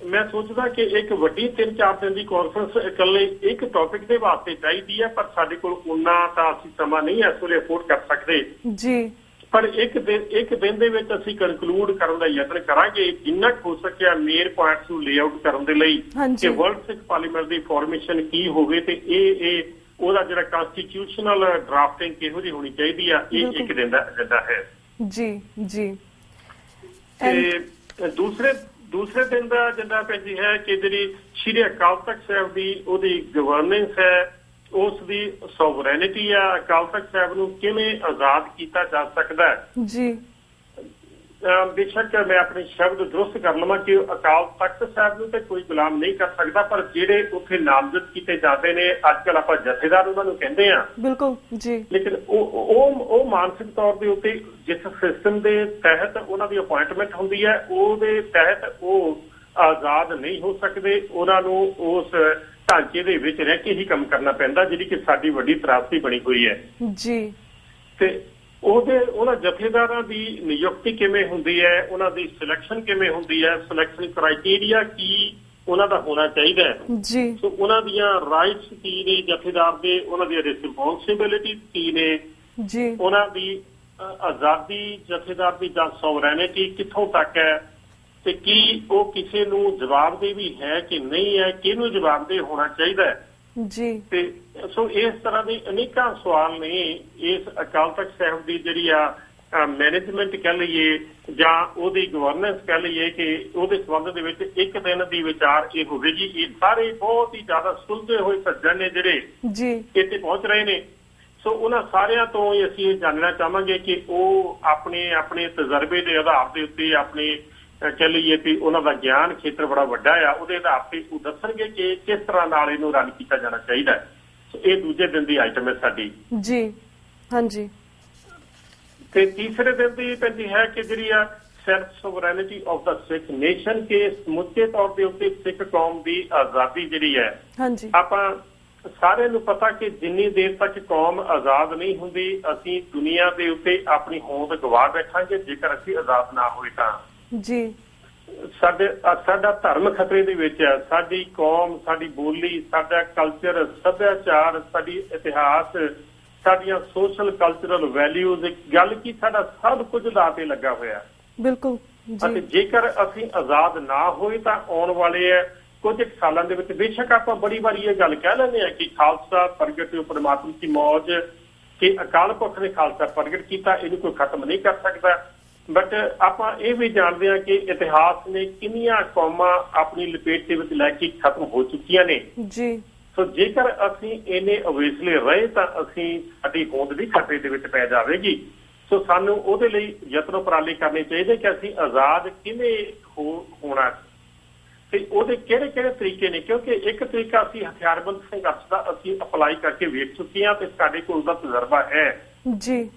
ਮੈਂ ਸੋਚਦਾ ਕਿ ਇੱਕ ਵੱਡੀ 3-4 ਦਿਨ ਦੀ ਕਾਨਫਰੰਸ ਇਕੱਲੇ ਇੱਕ ਟੌਪਿਕ ਦੇ ਵਾਸਤੇ ਚਾਹੀਦੀ ਹੈ, ਪਰ ਸਾਡੇ ਕੋਲ ਉਨਾ ਤਾਂ ਅਸੀਂ ਸਮਾਂ ਨਹੀਂ ਇਸ ਵੇਲੇ ਅਫੋਰਡ ਕਰ ਸਕਦੇ ਜੀ। ਪਰ ਇੱਕ ਦਿਨ ਦੇ ਵਿੱਚ ਅਸੀਂ ਕਨਕਲੂਡ ਕਰਨ ਦਾ ਯਤਨ ਕਰਾਂਗੇ ਜਿੰਨਾ ਹੋ ਸਕਿਆ ਮੇਨ ਪੁਆਇੰਟਸ ਨੂੰ ਲੇਆਊਟ ਕਰਨ ਦੇ ਲਈ ਕਿ ਵਰਲਡ ਸਿੱਖ ਪਾਰਲੀਮੈਂਟ ਦੀ ਫਾਰਮੇਸ਼ਨ ਕੀ ਹੋਵੇ ਤੇ ਇਹ ਉਹਦਾ ਜਿਹੜਾ ਕੰਸਟੀਟਿਊਸ਼ਨਲ ਡਰਾਫਟਿੰਗ ਕਿਹੋ ਜਿਹੀ ਹੋਣੀ ਚਾਹੀਦੀ ਆ, ਇਹ ਇੱਕ ਦਿਨ ਦਾ ਏਜੰਡਾ ਹੈ ਜੀ ਜੀ। ਤੇ ਦੂਸਰੇ ਦਿਨ ਦਾ ਏਜੰਡਾ ਪੈਂਦੀ ਹੈ ਕਿ ਜਿਹੜੀ ਸ਼੍ਰੀ ਅਕਾਲ ਤਖਤ ਸਾਹਿਬ ਦੀ ਉਹਦੀ ਗਵਰਨੈਂਸ ਹੈ, ਉਸ ਦੀ ਸੋਵਰੈਨਿਟੀ ਆ, ਅਕਾਲ ਤਖਤ ਸਾਹਿਬ ਨੂੰ ਕਿਵੇਂ ਆਜ਼ਾਦ ਕੀਤਾ ਜਾ ਸਕਦਾ ਹੈ ਜੀ। ਬੇਸ਼ੱਕ ਮੈਂ ਆਪਣੇ ਸ਼ਬਦ ਦਰੁਸਤ ਕਰ ਲਵਾਂ ਕਿ ਅਕਾਲ ਤਖਤ ਸਾਹਿਬ ਨੂੰ ਤੇ ਕੋਈ ਗੁਲਾਮ ਨਹੀਂ ਕਰ ਸਕਦਾ, ਪਰ ਜਿਹੜੇ ਉੱਥੇ ਨਾਮਜ਼ਦ ਕੀਤੇ ਜਾਂਦੇ ਨੇ, ਅੱਜ ਕੱਲ੍ਹ ਆਪਾਂ ਜਥੇਦਾਰ ਉਹਨਾਂ ਨੂੰ ਕਹਿੰਦੇ ਆ, ਬਿਲਕੁਲ ਜੀ, ਲੇਕਿਨ ਉਹ ਮਾਨਸਿਕ ਤੌਰ ਦੇ ਉੱਤੇ ਜਿਸ ਸਿਸਟਮ ਦੇ ਤਹਿਤ ਉਹਨਾਂ ਦੀ ਅਪਾਇੰਟਮੈਂਟ ਹੁੰਦੀ ਹੈ, ਉਹਦੇ ਤਹਿਤ ਉਹ ਆਜ਼ਾਦ ਨਹੀਂ ਹੋ ਸਕਦੇ। ਉਹਨਾਂ ਨੂੰ ਉਸ ਢਾਂਚੇ ਦੇ ਵਿੱਚ ਰਹਿ ਕੇ ਹੀ ਕੰਮ ਕਰਨਾ ਪੈਂਦਾ, ਜਿਹੜੀ ਕਿ ਸਾਡੀ ਵੱਡੀ ਤਰਾਸਦੀ ਬਣੀ ਹੋਈ ਹੈ ਜੀ। ਤੇ ਉਹਨਾਂ ਜਥੇਦਾਰਾਂ ਦੀ ਨਿਯੁਕਤੀ ਕਿਵੇਂ ਹੁੰਦੀ ਹੈ, ਉਹਨਾਂ ਦੀ ਸਿਲੈਕਸ਼ਨ ਕਿਵੇਂ ਹੁੰਦੀ ਹੈ, ਸਿਲੈਕਸ਼ਨ ਕ੍ਰਾਈਟੇਰੀਆ ਕੀ ਉਹਨਾਂ ਦਾ ਹੋਣਾ ਚਾਹੀਦਾ ਹੈ ਜੀ। ਸੋ ਉਹਨਾਂ ਦੀਆਂ ਰਾਈਟਸ ਕੀ ਨੇ ਜਥੇਦਾਰ ਦੇ, ਉਹਨਾਂ ਦੀਆਂ ਰਿਸਪੌਂਸਿਬਿਲਿਟੀਜ਼ ਕੀ ਨੇ ਜੀ, ਉਹਨਾਂ ਦੀ ਆਜ਼ਾਦੀ ਜਥੇਦਾਰ ਦੀ ਜਾਂ ਸੋਵਰੈਨਿਟੀ ਕਿੱਥੋਂ ਤੱਕ ਹੈ, ਤੇ ਕੀ ਉਹ ਕਿਸੇ ਨੂੰ ਜਵਾਬਦੇਹ ਵੀ ਹੈ ਕਿ ਨਹੀਂ ਹੈ, ਕਿਹਨੂੰ ਜਵਾਬਦੇਹ ਹੋਣਾ ਚਾਹੀਦਾ ਹੈ ਜੀ। ਤੇ ਸੋ ਇਸ ਤਰ੍ਹਾਂ ਦੇ ਅਨੇਕਾਂ ਸਵਾਲ ਨੇ ਇਸ ਅਕਾਲ ਤਖਤ ਸਾਹਿਬ ਦੀ ਜਿਹੜੀ ਆ ਮੈਨੇਜਮੈਂਟ ਕਹਿ ਲਈਏ ਜਾਂ ਉਹਦੀ ਗਵਰਨੈਂਸ ਕਹਿ ਲਈਏ, ਕਿ ਉਹਦੇ ਸੰਬੰਧ ਦੇ ਵਿੱਚ ਇੱਕ ਦਿਨ ਦੀ ਵਿਚਾਰ ਇਹ ਹੋਵੇਗੀ। ਇਹ ਸਾਰੇ ਬਹੁਤ ਹੀ ਜ਼ਿਆਦਾ ਸੁਲਝੇ ਹੋਏ ਸੱਜਣ ਨੇ ਜਿਹੜੇ ਜੀ ਇੱਥੇ ਪਹੁੰਚ ਰਹੇ ਨੇ। ਸੋ ਉਹਨਾਂ ਸਾਰਿਆਂ ਤੋਂ ਹੀ ਅਸੀਂ ਇਹ ਜਾਣਨਾ ਚਾਹਾਂਗੇ ਕਿ ਉਹ ਆਪਣੇ ਤਜਰਬੇ ਦੇ ਆਧਾਰ ਦੇ ਉੱਤੇ, ਆਪਣੇ ਕਹਿ ਲਈਏ ਕਿ ਉਹਨਾਂ ਦਾ ਗਿਆਨ ਖੇਤਰ ਬੜਾ ਵੱਡਾ ਆ, ਉਹਦੇ ਆਧਾਰ ਤੇ ਉਹ ਦੱਸਣਗੇ ਕਿ ਕਿਸ ਤਰ੍ਹਾਂ ਨਾਲ ਇਹਨੂੰ ਰਨ ਕੀਤਾ ਜਾਣਾ ਚਾਹੀਦਾ ਹੈ। ਇਹ ਦੂਜੇ ਦਿਨ ਦੀ ਆਈਟਮ ਹੈ ਸਾਡੀ ਜੀ। ਹਾਂਜੀ। ਤੇ ਤੀਸਰੇ ਦਿਨ ਦੀ ਪੈਂਦੀ ਹੈ ਕਿ ਜਿਹੜੀ ਆ self sovereignty of the Sikh nation, ਕੇ ਸਮੁੱਚੇ ਤੌਰ ਦੇ ਉੱਤੇ ਸਿੱਖ ਕੌਮ ਦੀ ਆਜ਼ਾਦੀ ਜਿਹੜੀ ਹੈ। ਹਾਂਜੀ। ਆਪਾਂ ਸਾਰਿਆਂ ਨੂੰ ਪਤਾ ਕਿ ਜਿੰਨੀ ਦੇਰ ਤੱਕ ਕੌਮ ਆਜ਼ਾਦ ਨਹੀਂ ਹੁੰਦੀ, ਅਸੀਂ ਦੁਨੀਆ ਦੇ ਉੱਤੇ ਆਪਣੀ ਹੋਂਦ ਗਵਾ ਬੈਠਾਂਗੇ। ਜੇਕਰ ਅਸੀਂ ਆਜ਼ਾਦ ਨਾ ਹੋਏ ਤਾਂ ਜੀ ਸਾਡਾ ਧਰਮ ਖਤਰੇ ਦੇ ਵਿੱਚ ਹੈ, ਸਾਡੀ ਕੌਮ, ਸਾਡੀ ਬੋਲੀ, ਸਾਡਾ ਕਲਚਰ, ਸੱਭਿਆਚਾਰ, ਸਾਡੀ ਇਤਿਹਾਸ, ਸਾਡੀਆਂ ਸੋਸ਼ਲ ਕਲਚਰਲ ਵੈਲਿਊਜ਼, ਗੱਲ ਕੀ ਸਾਡਾ ਸਭ ਕੁਝ ਦਾਅ ਤੇ ਲੱਗਾ ਹੋਇਆ ਬਿਲਕੁਲ। ਅਤੇ ਜੇਕਰ ਅਸੀਂ ਆਜ਼ਾਦ ਨਾ ਹੋਏ ਤਾਂ ਆਉਣ ਵਾਲੇ ਕੁਝ ਸਾਲਾਂ ਦੇ ਵਿੱਚ, ਬੇਸ਼ੱਕ ਆਪਾਂ ਬੜੀ ਵਾਰੀ ਇਹ ਗੱਲ ਕਹਿ ਲੈਂਦੇ ਹਾਂ ਕਿ ਖਾਲਸਾ ਪ੍ਰਗਟ ਪਰਮਾਤਮਾ ਦੀ ਮੌਜ, ਕਿ ਅਕਾਲ ਪੁਰਖ ਨੇ ਖਾਲਸਾ ਪ੍ਰਗਟ ਕੀਤਾ, ਇਹਨੂੰ ਕੋਈ ਖਤਮ ਨਹੀਂ ਕਰ ਸਕਦਾ। ਬਟ ਆਪਾਂ ਇਹ ਵੀ ਜਾਣਦੇ ਹਾਂ ਕਿ ਇਤਿਹਾਸ ਨੇ ਕਿੰਨੀਆਂ ਕੌਮਾਂ ਆਪਣੀ ਲਪੇਟ ਦੇ ਵਿੱਚ ਲੈ ਕੇ ਖਤਮ ਹੋ ਚੁੱਕੀਆਂ ਨੇ ਜੀ। ਸੋ ਜੇਕਰ ਅਸੀਂ ਇਹਨੇ ਅਵੇਸਲੇ ਰਹੇ ਤਾਂ ਸਾਡੀ ਹੋਂਦ ਵੀ ਖਤਰੇ ਦੇ ਵਿੱਚ ਪੈ ਜਾਵੇਗੀ। ਸੋ ਸਾਨੂੰ ਉਹਦੇ ਲਈ ਯਤਨ ਉਪਰਾਲੇ ਕਰਨੇ ਚਾਹੀਦੇ ਕਿ ਅਸੀਂ ਆਜ਼ਾਦ ਕਿਵੇਂ ਹੋਣਾ, ਤੇ ਉਹਦੇ ਕਿਹੜੇ ਕਿਹੜੇ ਤਰੀਕੇ ਨੇ, ਕਿਉਂਕਿ ਇੱਕ ਤਰੀਕਾ ਅਸੀਂ ਹਥਿਆਰਬੰਦ ਸੰਘਰਸ਼ ਦਾ ਅਸੀਂ ਅਪਲਾਈ ਕਰਕੇ ਵੇਖ ਚੁੱਕੇ ਹਾਂ ਤੇ ਸਾਡੇ ਕੋਲ ਉਹਦਾ ਤਜਰਬਾ ਹੈ ਜੀ।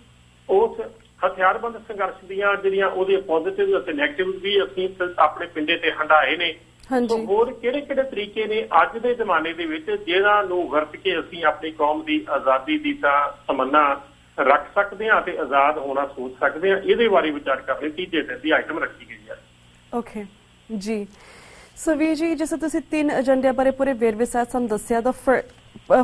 ਉਸ ਹਥਿਆਰਬੰਦ ਸੰਘਰਸ਼ ਦੀਆਂ ਜਿਹੜੀਆਂ ਉਹਦੇ ਪੋਜ਼ਿਟਿਵ ਅਤੇ ਨੈਗੇਟਿਵ ਵੀ ਅਸੀਂ ਆਪਣੇ ਪਿੰਡੇ ਤੇ ਹੰਢਾਏ ਨੇ। ਸੋ ਹੋਰ ਕਿਹੜੇ ਕਿਹੜੇ ਤਰੀਕੇ ਨੇ ਅੱਜ ਦੇ ਜ਼ਮਾਨੇ ਦੇ ਵਿੱਚ ਜਿਹਨਾਂ ਨੂੰ ਵਰਤ ਕੇ ਅਸੀਂ ਆਪਣੀ ਕੌਮ ਦੀ ਆਜ਼ਾਦੀ ਦੀ ਤਾਂ ਤਮੰਨਾ ਰੱਖ ਸਕਦੇ ਹਾਂ ਤੇ ਆਜ਼ਾਦ ਹੋਣਾ ਸੋਚ ਸਕਦੇ ਹਾਂ, ਇਹਦੇ ਬਾਰੇ ਵਿਚਾਰ ਕਰਨ ਲਈ ਤੀਜੇ ਦਿਨ ਦੀ ਆਈਟਮ ਰੱਖੀ ਗਈ ਹੈ। ਓਕੇ ਜੀ। ਸੋ ਵੀਰ ਜੀ, ਜਿਸ ਤਰ੍ਹਾਂ ਤੁਸੀਂ 3 ਏਜੰਡਿਆਂ ਬਾਰੇ ਪੂਰੇ ਵੇਰਵੇ ਸਹਿਤ ਸਾਨੂੰ ਦੱਸਿਆ, ਤਾਂ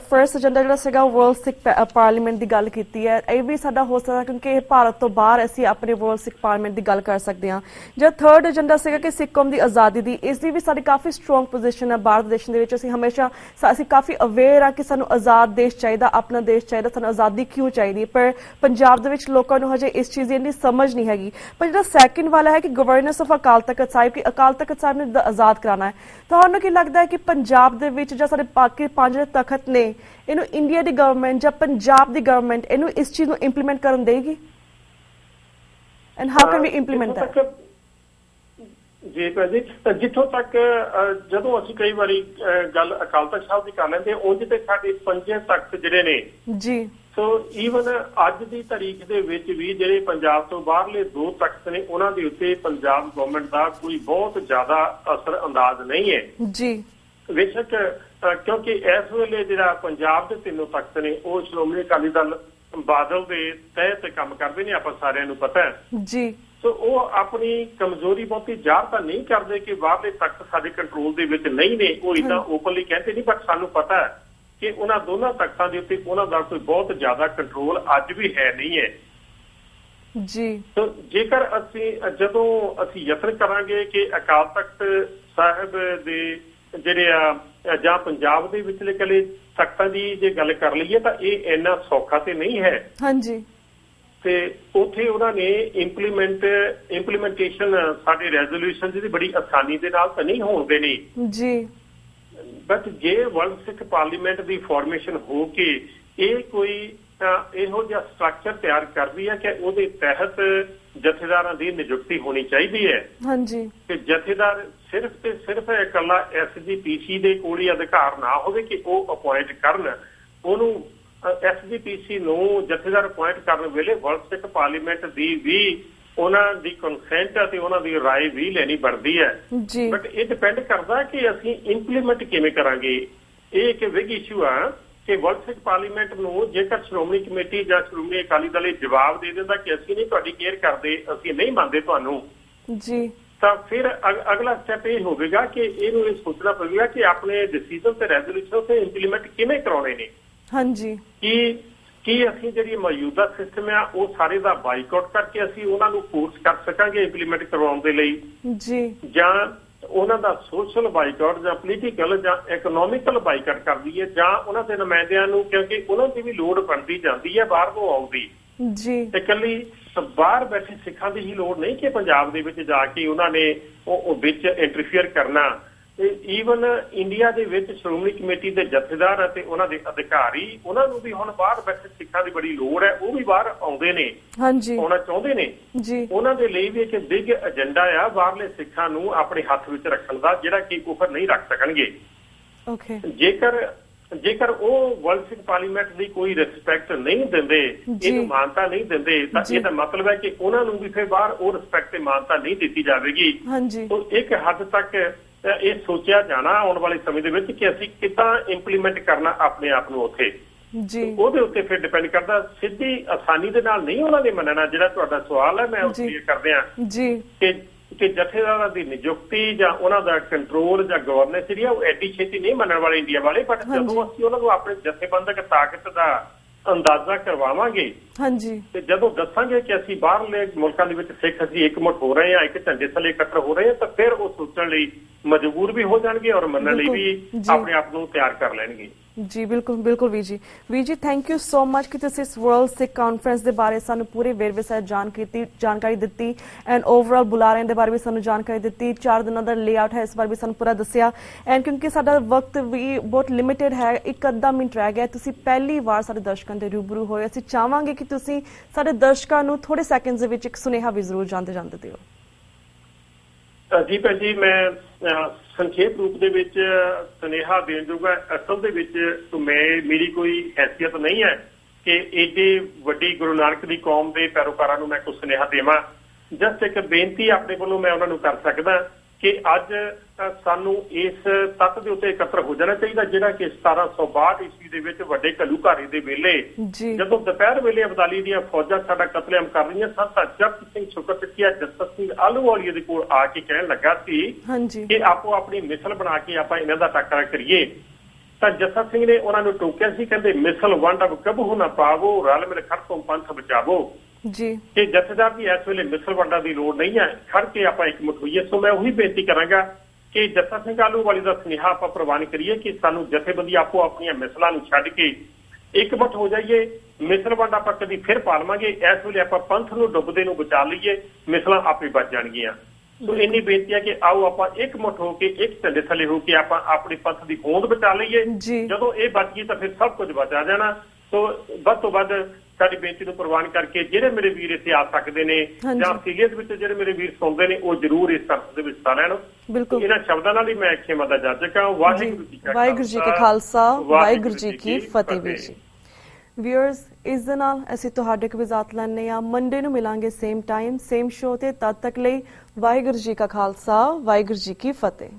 ਫਰਸਟ ਏਜੰਡਾ ਜਿਹੜਾ ਸੀਗਾ ਵਰਲਡ ਸਿੱਖ ਪਾਰਲੀਮੈਂਟ ਦੀ ਗੱਲ ਕੀਤੀ ਹੈ। ਇਹ ਵੀ ਸਾਡਾ ਹੋ ਸਕਦਾ ਕਿਉਂਕਿ ਇਹ ਭਾਰਤ ਤੋਂ ਬਾਹਰ ਅਸੀਂ ਆਪਣੇ ਵਰਲਡ ਸਿੱਖ ਪਾਰਲੀਮੈਂਟ ਦੀ ਗੱਲ ਕਰ ਸਕਦੇ ਹਾਂ। ਜਿਹੜਾ ਥਰਡ ਏਜੰਡਾ ਸੀਗਾ ਕਿ ਸਿੱਖ ਕੌਮ ਦੀ ਆਜ਼ਾਦੀ ਦੀ, ਇਸ ਦੀ ਵੀ ਸਾਡੀ ਕਾਫੀ ਸਟਰੋਂਗ ਪੋਜੀਸ਼ਨ ਹੈ ਭਾਰਤ ਦੇਸ਼ ਦੇ ਵਿੱਚ। ਅਸੀਂ ਕਾਫੀ ਅਵੇਅਰ ਹਾਂ ਕਿ ਸਾਨੂੰ ਆਜ਼ਾਦ ਦੇਸ਼ ਚਾਹੀਦਾ, ਆਪਣਾ ਦੇਸ਼ ਚਾਹੀਦਾ, ਸਾਨੂੰ ਆਜ਼ਾਦੀ ਕਿਉਂ ਚਾਹੀਦੀ, ਪਰ ਪੰਜਾਬ ਦੇ ਵਿੱਚ ਲੋਕਾਂ ਨੂੰ ਹਜੇ ਇਸ ਚੀਜ਼ ਦੀ ਇੰਨੀ ਸਮਝ ਨਹੀਂ ਹੈਗੀ। ਪਰ ਜਿਹੜਾ ਸੈਕਿੰਡ ਵਾਲਾ ਹੈ ਕਿ ਗਵਰਨੈਂਸ ਆਫ ਅਕਾਲ ਤਖਤ ਸਾਹਿਬ, ਕਿ ਅਕਾਲ ਤਖਤ ਸਾਹਿਬ ਨੂੰ ਆਜ਼ਾਦ ਕਰਾਉਣਾ ਹੈ, ਤੁਹਾਨੂੰ ਕੀ ਲੱਗਦਾ ਹੈ ਕਿ ਪੰਜਾਬ ਦੇ ਵਿੱਚ ਜਾਂ ਸਾਡੇ ਬਾਕੀ 5 ਤਖਤ ਨੇ, ਇਹਨੂੰ ਇੰਡੀਆ ਦੀ ਗਵਰਨਮੈਂਟ ਜਾਂ ਪੰਜਾਬ ਦੀ ਗਵਰਨਮੈਂਟ ਇਹਨੂੰ ਇਸ ਚੀਜ਼ ਨੂੰ ਇੰਪਲੀਮੈਂਟ ਕਰਨ ਦੇਗੀ? And how can we implement that? ਜੀ ਭਾਜੀ, ਜਿੱਥੋਂ ਤੱਕ ਜਦੋਂ ਅਸੀਂ ਕਈ ਵਾਰੀ ਗੱਲ ਅਕਾਲ ਤਖਤ ਸਾਹਿਬ ਦੀ ਕਰ ਲੈਂਦੇ, ਉਂਝ ਤੇ ਸਾਡੇ 5 ਤਖਤ ਜਿਹੜੇ ਨੇ ਜੀ, ਸੋ ਈਵਨ ਅੱਜ ਦੀ ਤਾਰੀਖ ਦੇ ਵਿੱਚ ਵੀ ਜਿਹੜੇ ਪੰਜਾਬ ਤੋਂ ਬਾਹਰਲੇ 2 ਤਖਤ ਨੇ, ਉਹਨਾਂ ਦੇ ਉੱਤੇ ਪੰਜਾਬ ਗਵਰਨਮੈਂਟ ਦਾ ਕੋਈ ਬਹੁਤ ਜ਼ਿਆਦਾ ਅਸਰ ਅੰਦਾਜ਼ ਨਹੀਂ ਹੈ ਜੀ। ਬੇਸ਼ੱਕ ਕਿਉਂਕਿ ਇਸ ਵੇਲੇ ਜਿਹੜਾ ਪੰਜਾਬ ਦੇ 3 ਤਖਤ ਨੇ ਉਹ ਸ਼੍ਰੋਮਣੀ ਅਕਾਲੀ ਦਲ ਬਾਦਲ ਦੇ ਤਹਿਤ ਕੰਮ ਕਰਦੇ ਨੇ, ਆਪਾਂ ਸਾਰਿਆਂ ਨੂੰ ਪਤਾ ਹੈ ਜੀ। ਸੋ ਉਹ ਆਪਣੀ ਕਮਜ਼ੋਰੀ ਬਹੁਤੀ ਜ਼ਾਹਰ ਤਾਂ ਨਹੀਂ ਕਰਦੇ ਕਿ ਬਾਹਰਲੇ ਤਖਤ ਸਾਡੇ ਕੰਟਰੋਲ ਦੇ ਵਿੱਚ ਨਹੀਂ ਨੇ, ਉਹ ਇੱਦਾਂ ਓਪਨਲੀ ਕਹਿੰਦੇ ਨਹੀਂ, ਬਟ ਸਾਨੂੰ ਪਤਾ ਹੈ ਕਿ ਉਹਨਾਂ ਦੋਨਾਂ ਤਖਤਾਂ ਦੇ ਉੱਤੇ ਉਹਨਾਂ ਦਾ ਕੋਈ ਬਹੁਤ ਜ਼ਿਆਦਾ ਕੰਟਰੋਲ ਅੱਜ ਵੀ ਹੈ ਨਹੀਂ ਹੈ ਜੀ। ਸੋ ਜੇਕਰ ਜਦੋਂ ਅਸੀਂ ਯਤਨ ਕਰਾਂਗੇ ਕਿ ਅਕਾਲ ਤਖਤ ਸਾਹਿਬ ਦੇ ਜਿਹੜੇ ਆ ਜਾਂ ਪੰਜਾਬ ਦੇ ਵਿਚਲੇ ਕਲੇ ਤਖਤਾਂ ਦੀ ਜੇ ਗੱਲ ਕਰ ਲਈਏ ਤਾਂ ਇਹ ਇੰਨਾ ਸੌਖਾ ਤੇ ਨਹੀਂ ਹੈ ਹਾਂਜੀ। ਤੇ ਉੱਥੇ ਉਹਨਾਂ ਨੇ ਇੰਪਲੀਮੈਂਟੇਸ਼ਨ ਸਾਡੇ ਰੈਜ਼ੋਲੂਸ਼ਨ ਦੀ ਬੜੀ ਆਸਾਨੀ ਦੇ ਨਾਲ ਤਾਂ ਨਹੀਂ ਹੋਣ ਦੇਣੀ ਜੀ। ਬਟ ਜੇ ਵਰਲਡ ਸਿੱਖ ਪਾਰਲੀਮੈਂਟ ਦੀ ਫਾਰਮੇਸ਼ਨ ਹੋ ਕੇ ਇਹ ਕੋਈ ਇਹੋ ਜਿਹਾ ਸਟਰਕਚਰ ਤਿਆਰ ਕਰਦੀ ਹੈ ਕਿ ਉਹਦੇ ਤਹਿਤ ਜਥੇਦਾਰਾਂ ਦੀ ਨਿਯੁਕਤੀ ਹੋਣੀ ਚਾਹੀਦੀ ਹੈ। ਹਾਂਜੀ, ਕਿ ਜਥੇਦਾਰ ਸਿਰਫ ਤੇ ਸਿਰਫ ਇਕੱਲਾ SGPC ਦੇ ਕੋਲ ਹੀ ਅਧਿਕਾਰ ਨਾ ਹੋਵੇ ਕਿ ਉਹ ਅਪੁਆਇੰਟ ਕਰਨ। ਉਹਨੂੰ SGPC ਨੂੰ ਜਥੇਦਾਰ ਅਪੁਆਇੰਟ ਕਰਨ ਵੇਲੇ ਵਰਲਡ ਸਿੱਖ ਪਾਰਲੀਮੈਂਟ ਦੀ ਵੀ ਉਹਨਾਂ ਦੀ ਕੰਸੈਂਟ ਅਤੇ ਉਹਨਾਂ ਦੀ ਰਾਏ ਵੀ ਲੈਣੀ ਬਣਦੀ ਹੈ। ਬਟ ਇਹ ਡਿਪੈਂਡ ਕਰਦਾ ਕਿ ਅਸੀਂ ਇੰਪਲੀਮੈਂਟ ਕਿਵੇਂ ਕਰਾਂਗੇ। ਇਹ ਇੱਕ ਬਿਗ ਇਸ਼ੂ ਆ ਕਿ ਵਰਲਡ ਸਿੱਖ ਪਾਰਲੀਮੈਂਟ ਨੂੰ ਜੇਕਰ ਸ਼੍ਰੋਮਣੀ ਕਮੇਟੀ ਜਾਂ ਸ਼੍ਰੋਮਣੀ ਅਕਾਲੀ ਦਲ ਜਵਾਬ ਦੇ ਦਿੰਦਾ ਕਿ ਅਸੀਂ ਨਹੀਂ ਤੁਹਾਡੀ ਕੇਅਰ ਕਰਦੇ, ਅਸੀਂ ਨਹੀਂ ਮੰਨਦੇ ਤੁਹਾਨੂੰ, ਤਾਂ ਫਿਰ ਅਗਲਾ ਸਟੈਪ ਇਹ ਹੋਵੇਗਾ ਕਿ ਇਹਨੂੰ ਇਹ ਸੋਚਣਾ ਪਵੇਗਾ ਕਿ ਆਪਣੇ ਡਿਸੀਜਨ ਤੇ ਰੈਜ਼ੋਲੂਸ਼ਨ ਤੇ ਇੰਪਲੀਮੈਂਟ ਕਿਵੇਂ ਕਰਾਉਣੇ ਨੇ। ਹਾਂਜੀ, ਕੀ ਅਸੀਂ ਜਿਹੜੀ ਮੌਜੂਦਾ ਸਿਸਟਮ ਆ ਉਹ ਸਾਰੇ ਦਾ ਬਾਈਕਾਟ ਕਰਕੇ ਅਸੀਂ ਉਹਨਾਂ ਨੂੰ ਫੋਰਸ ਕਰ ਸਕਾਂਗੇ ਇੰਪਲੀਮੈਂਟ ਕਰਵਾਉਣ ਦੇ ਲਈ, ਜਾਂ ਉਹਨਾਂ ਦਾ ਸੋਸ਼ਲ ਬਾਈਕਾਟ ਜਾਂ ਪੋਲੀਟੀਕਲ ਜਾਂ ਇਕਨੋਮਿਕਲ ਬਾਈਕਾਟ ਕਰਦੀ ਹੈ, ਜਾਂ ਉਹਨਾਂ ਦੇ ਨੁਮਾਇੰਦਿਆਂ ਨੂੰ, ਕਿਉਂਕਿ ਉਹਨਾਂ ਦੀ ਵੀ ਲੋੜ ਬਣਦੀ ਜਾਂਦੀ ਹੈ ਬਾਹਰ ਨੂੰ ਆਉਣ ਦੀ। ਤੇ ਇਕੱਲੀ ਬਾਹਰ ਬੈਠੇ ਸਿੱਖਾਂ ਦੀ ਹੀ ਲੋੜ ਨਹੀਂ ਕਿ ਪੰਜਾਬ ਦੇ ਵਿੱਚ ਜਾ ਕੇ ਉਹਨਾਂ ਨੇ ਉਹ ਵਿੱਚ ਇੰਟਰਫੀਅਰ ਕਰਨਾ। ਈਵਨ ਇੰਡੀਆ ਦੇ ਵਿੱਚ ਸ਼੍ਰੋਮਣੀ ਕਮੇਟੀ ਦੇ ਜਥੇਦਾਰ ਅਤੇ ਉਹਨਾਂ ਦੇ ਅਧਿਕਾਰੀ, ਉਹਨਾਂ ਨੂੰ ਵੀ ਹੁਣ ਬਾਹਰ ਬੈਠੇ ਸਿੱਖਾਂ ਦੀ ਬੜੀ ਲੋੜ ਹੈ। ਉਹ ਵੀ ਬਾਹਰ ਆਉਂਦੇ ਨੇ, ਆਉਣਾ ਚਾਹੁੰਦੇ ਨੇ। ਉਹਨਾਂ ਦੇ ਲਈ ਵੀ ਇੱਕ ਬਿਗ ਏਜੰਡਾ ਆ ਬਾਹਰਲੇ ਸਿੱਖਾਂ ਨੂੰ ਆਪਣੇ ਹੱਥ ਵਿੱਚ ਰੱਖਣ ਦਾ, ਜਿਹੜਾ ਕਿ ਉਹ ਫਿਰ ਨਹੀਂ ਰੱਖ ਸਕਣਗੇ। ਜੇਕਰ ਉਹ ਵਰਲਡ ਸਿੱਖ ਪਾਰਲੀਮੈਂਟ ਦੀ ਕੋਈ ਰਿਸਪੈਕਟ ਨਹੀਂ ਦਿੰਦੇ, ਇਹਨੂੰ ਮਾਨਤਾ ਨਹੀਂ ਦਿੰਦੇ, ਤਾਂ ਇਹਦਾ ਮਤਲਬ ਹੈ ਕਿ ਉਹਨਾਂ ਨੂੰ ਵੀ ਫਿਰ ਬਾਹਰ ਉਹ ਰਿਸਪੈਕਟ ਤੇ ਮਾਨਤਾ ਨਹੀਂ ਦਿੱਤੀ ਜਾਵੇਗੀ। ਤਾਂ ਇੱਕ ਹੱਦ ਤੱਕ ਇਹ ਸੋਚਿਆ ਜਾਣਾ ਆਉਣ ਵਾਲੇ ਸਮੇਂ ਦੇ ਵਿੱਚ ਕਿ ਅਸੀਂ ਕਿੱਦਾਂ ਇੰਪਲੀਮੈਂਟ ਕਰਨਾ ਆਪਣੇ ਆਪ ਨੂੰ ਉੱਥੇ। ਉਹਦੇ ਉੱਤੇ ਫਿਰ ਡਿਪੈਂਡ ਕਰਦਾ, ਸਿੱਧੀ ਆਸਾਨੀ ਦੇ ਨਾਲ ਨਹੀਂ ਉਹਨਾਂ ਨੇ ਮੰਨਣਾ। ਜਿਹੜਾ ਤੁਹਾਡਾ ਸਵਾਲ ਹੈ ਮੈਂ ਉਹ ਕਲੀਅਰ ਕਰਦੇ ਹਾਂ ਕਿ ਜਥੇਦਾਰਾਂ ਦੀ ਨਿਯੁਕਤੀ ਜਾਂ ਉਹਨਾਂ ਦਾ ਕੰਟਰੋਲ ਜਾਂ ਗਵਰਨੈਂਸ ਜਿਹੜੀ ਆ ਉਹ ਐਡੀ ਛੇਤੀ ਨਹੀਂ ਮੰਨਣ ਵਾਲੇ ਇੰਡੀਆ ਵਾਲੇ। ਬਟ ਜਦੋਂ ਅਸੀਂ ਉਹਨਾਂ ਨੂੰ ਆਪਣੇ ਜਥੇਬੰਦਕ ਤਾਕਤ ਦਾ ਅੰਦਾਜ਼ਾ ਕਰਵਾਵਾਂਗੇ ਤੇ ਜਦੋਂ ਦੱਸਾਂਗੇ ਕਿ ਅਸੀਂ ਬਾਹਰਲੇ ਮੁਲਕਾਂ ਦੇ ਵਿੱਚ ਸਿੱਖ ਅਸੀਂ ਇਕਮੁੱਠ ਹੋ ਰਹੇ ਹਾਂ, ਇੱਕ ਝੰਡੇ ਥੱਲੇ ਇਕੱਠਰ ਹੋ ਰਹੇ ਹਾਂ, ਤਾਂ ਫਿਰ ਉਹ ਸੋਚਣ ਲਈ ਮਜਬੂਰ ਵੀ ਹੋ ਜਾਣਗੇ ਔਰ ਮੰਨਣ ਲਈ ਵੀ ਆਪਣੇ ਆਪ ਨੂੰ ਤਿਆਰ ਕਰ ਲੈਣਗੇ। ਜੀ ਬਿਲਕੁਲ ਬਿਲਕੁਲ ਵੀਰ ਜੀ ਥੈਂਕ ਯੂ ਸੋ ਮਚ ਕਿ ਤੁਸੀਂ ਇਸ ਵਰਲਡ ਸਿੱਖ ਕਾਨਫਰੰਸ ਦੇ ਬਾਰੇ ਸਾਨੂੰ ਪੂਰੇ ਵੇਰਵੇ ਸਹਿਤ ਜਾਣਕਾਰੀ ਦਿੱਤੀ ਐਂਡ ਓਵਰਆਲ ਬੁਲਾਰਿਆਂ ਦੇ ਬਾਰੇ ਵੀ ਸਾਨੂੰ ਜਾਣਕਾਰੀ ਦਿੱਤੀ। 4 ਦਿਨਾਂ ਦਾ ਲੇਆਊਟ ਹੈ, ਇਸ ਬਾਰੇ ਵੀ ਸਾਨੂੰ ਪੂਰਾ ਦੱਸਿਆ। ਐਂਡ ਕਿਉਂਕਿ ਸਾਡਾ ਵਕਤ ਵੀ ਬਹੁਤ ਲਿਮਿਟਿਡ ਹੈ, ਇੱਕ ਅੱਧਾ ਮਿੰਟ ਰਹਿ ਗਿਆ, ਤੁਸੀਂ ਪਹਿਲੀ ਵਾਰ ਸਾਡੇ ਦਰਸ਼ਕਾਂ ਦੇ ਰੂਬਰੂ ਹੋਏ। ਅਸੀਂ ਚਾਹਾਂਗੇ ਕਿ ਤੁਸੀਂ ਸਾਡੇ ਦਰਸ਼ਕਾਂ ਨੂੰ ਥੋੜੇ ਸੈਕਿੰਡਸ ਦੇ ਵਿੱਚ ਇੱਕ ਸੁਨੇਹਾ ਵੀ ਜ਼ਰੂਰ ਜਾਂਦੇ ਦਿਓ। ਜੀ ਭੈਣ ਜੀ, ਮੈਂ ਸੰਖੇਪ ਰੂਪ ਦੇ ਵਿੱਚ ਸੁਨੇਹਾ ਦੇਣ ਜੋਗਾ ਅਸਲ ਦੇ ਵਿੱਚ ਮੇਰੀ ਕੋਈ ਹੈਸੀਅਤ ਨਹੀਂ ਹੈ ਕਿ ਏਡੇ ਵੱਡੀ ਗੁਰੂ ਨਾਨਕ ਦੀ ਕੌਮ ਦੇ ਪੈਰੋਕਾਰਾਂ ਨੂੰ ਮੈਂ ਕੋਈ ਸੁਨੇਹਾ ਦੇਵਾਂ। ਜਸਟ ਇੱਕ ਬੇਨਤੀ ਆਪਣੇ ਵੱਲੋਂ ਮੈਂ ਉਹਨਾਂ ਨੂੰ ਕਰ ਸਕਦਾ ਕਿ ਅੱਜ ਸਾਨੂੰ ਇਸ ਤੱਤ ਦੇ ਉੱਤੇ ਇਕੱਤਰ ਹੋ ਜਾਣਾ ਚਾਹੀਦਾ, ਜਿਹੜਾ ਕਿ 1762 ਈਸਵੀ ਦੇ ਵਿੱਚ ਵੱਡੇ ਘੱਲੂਘਾਰੇ ਦੇ ਵੇਲੇ ਜਦੋਂ ਦੁਪਹਿਰ ਵੇਲੇ ਅਬਦਾਲੀ ਦੀਆਂ ਫੌਜਾਂ ਸਾਡਾ ਕਤਲੇਆਮ ਕਰ ਰਹੀਆਂ ਸਨ, ਤਾਂ ਜਗਤ ਸਿੰਘ ਸ਼ੁਕਰ ਚੱਕੀਆ ਜਸਤ ਸਿੰਘ ਆਹਲੂਵਾਲੀਆ ਦੇ ਕੋਲ ਆ ਕੇ ਕਹਿਣ ਲੱਗਾ ਸੀ ਕਿ ਆਪੋ ਆਪਣੀ ਮਿਸਲ ਬਣਾ ਕੇ ਆਪਾਂ ਇਹਨਾਂ ਦਾ ਟੱਕਰਾ ਕਰੀਏ। ਤਾਂ ਜਸਤ ਸਿੰਘ ਨੇ ਉਹਨਾਂ ਨੂੰ ਟੋਕਿਆ ਸੀ, ਕਹਿੰਦੇ ਮਿਸਲ ਵੰਡ ਅਬ ਕਬਹੂ ਨਾ ਪਾਵੋ, ਰਲ ਮਿਲ ਖੜ ਤੋਂ ਪੰਥ ਬਚਾਵੋ। ਕਿ ਜਥੇਦਾਰ ਦੀ ਇਸ ਵੇਲੇ ਮਿਸਲ ਵੰਡਾਂ ਦੀ ਲੋੜ ਨਹੀਂ ਹੈ, ਖੜ ਕੇ ਆਪਾਂ ਇਕਮੁੱਠ ਹੋਈਏ। ਸੋ ਮੈਂ ਉਹੀ ਬੇਨਤੀ ਕਰਾਂਗਾ ਕਿ ਜੱਸਾ ਸਿੰਘ ਆਹਲੂਵਾਲੀਆ ਦਾ ਸੁਨੇਹਾ ਆਪਾਂ ਪ੍ਰਵਾਨ ਕਰੀਏ ਕਿ ਸਾਨੂੰ ਜਥੇਬੰਦੀ ਆਪੋ ਆਪਣੀਆਂ ਮਿਸਲਾਂ ਨੂੰ ਛੱਡ ਕੇ ਇਕਮੁੱਠ ਹੋ ਜਾਈਏ। ਮਿਸਲ ਵੰਡ ਆਪਾਂ ਕਦੀ ਫਿਰ ਪਾਲਵਾਂਗੇ, ਇਸ ਵੇਲੇ ਆਪਾਂ ਪੰਥ ਨੂੰ ਡੁੱਬਦੇ ਨੂੰ ਬਚਾ ਲਈਏ, ਮਿਸਲਾਂ ਆਪੇ ਬਚ ਜਾਣਗੀਆਂ। ਸੋ ਇੰਨੀ ਬੇਨਤੀ ਹੈ ਕਿ ਆਓ ਆਪਾਂ ਇਕਮੁੱਠ ਹੋ ਕੇ ਇੱਕ ਝੰਡੇ ਥੱਲੇ ਹੋ ਕੇ ਆਪਾਂ ਆਪਣੀ ਪੰਥ ਦੀ ਹੋਂਦ ਬਚਾ ਲਈਏ। ਜਦੋਂ ਇਹ ਬਚ ਗਈ ਤਾਂ ਫਿਰ ਸਭ ਕੁਝ ਬਚਾ ਜਾਣਾ। ਸੋ ਵੱਧ ਤੋਂ ਵੱਧ ਸਾਡੀ ਬੇਨਤੀ ਨੂੰ ਪ੍ਰਵਾਨ ਕਰਕੇ ਜਿਹੜੇ ਮੇਰੇ ਵੀਰ ਇੱਥੇ ਆ ਸਕਦੇ ਨੇ ਜਾਂ ਸੀਰੀਅਸ ਵਿੱਚ ਜਿਹੜੇ ਮੇਰੇ ਵੀਰ ਸੁਣਦੇ ਨੇ, ਉਹ ਜ਼ਰੂਰ ਇਸ ਤਰ੍ਹਾਂ ਦੇ ਵਿੱਚ ਹਿੱਸਾ ਲੈਣ। ਇਹਨਾਂ ਸ਼ਬਦਾਂ ਨਾਲ ਹੀ ਮੈਂ ਖੇਮਾ ਦਾ ਜਾਚਕ ਹਾਂ। ਵਾਹਿਗੁਰੂ ਜੀ ਕਾ ਖਾਲਸਾ, ਵਾਹਿਗੁਰੂ ਜੀ ਕੀ ਫਤਿਹ। ਵੀਰ ਜੀ ਵਿਊਅਰਸ, ਇਸ ਦੇ ਨਾਲ ਅਸੀਂ ਤੁਹਾਡੇ ਕੋਲ ਇਜਾਜ਼ਤ ਲੈਂਦੇ ਹਾਂ। ਮੰਡੇ ਨੂੰ ਮਿਲਾਂਗੇ ਸੇਮ ਟਾਈਮ ਸੇਮ ਸ਼ੋਅ ਤੇ। ਤਦ ਤੱਕ ਲਈ ਵਾਹਿਗੁਰੂ ਜੀ ਕਾ ਖਾਲਸਾ, ਵਾਹਿਗੁਰੂ ਜੀ ਕੀ ਫਤਿਹ।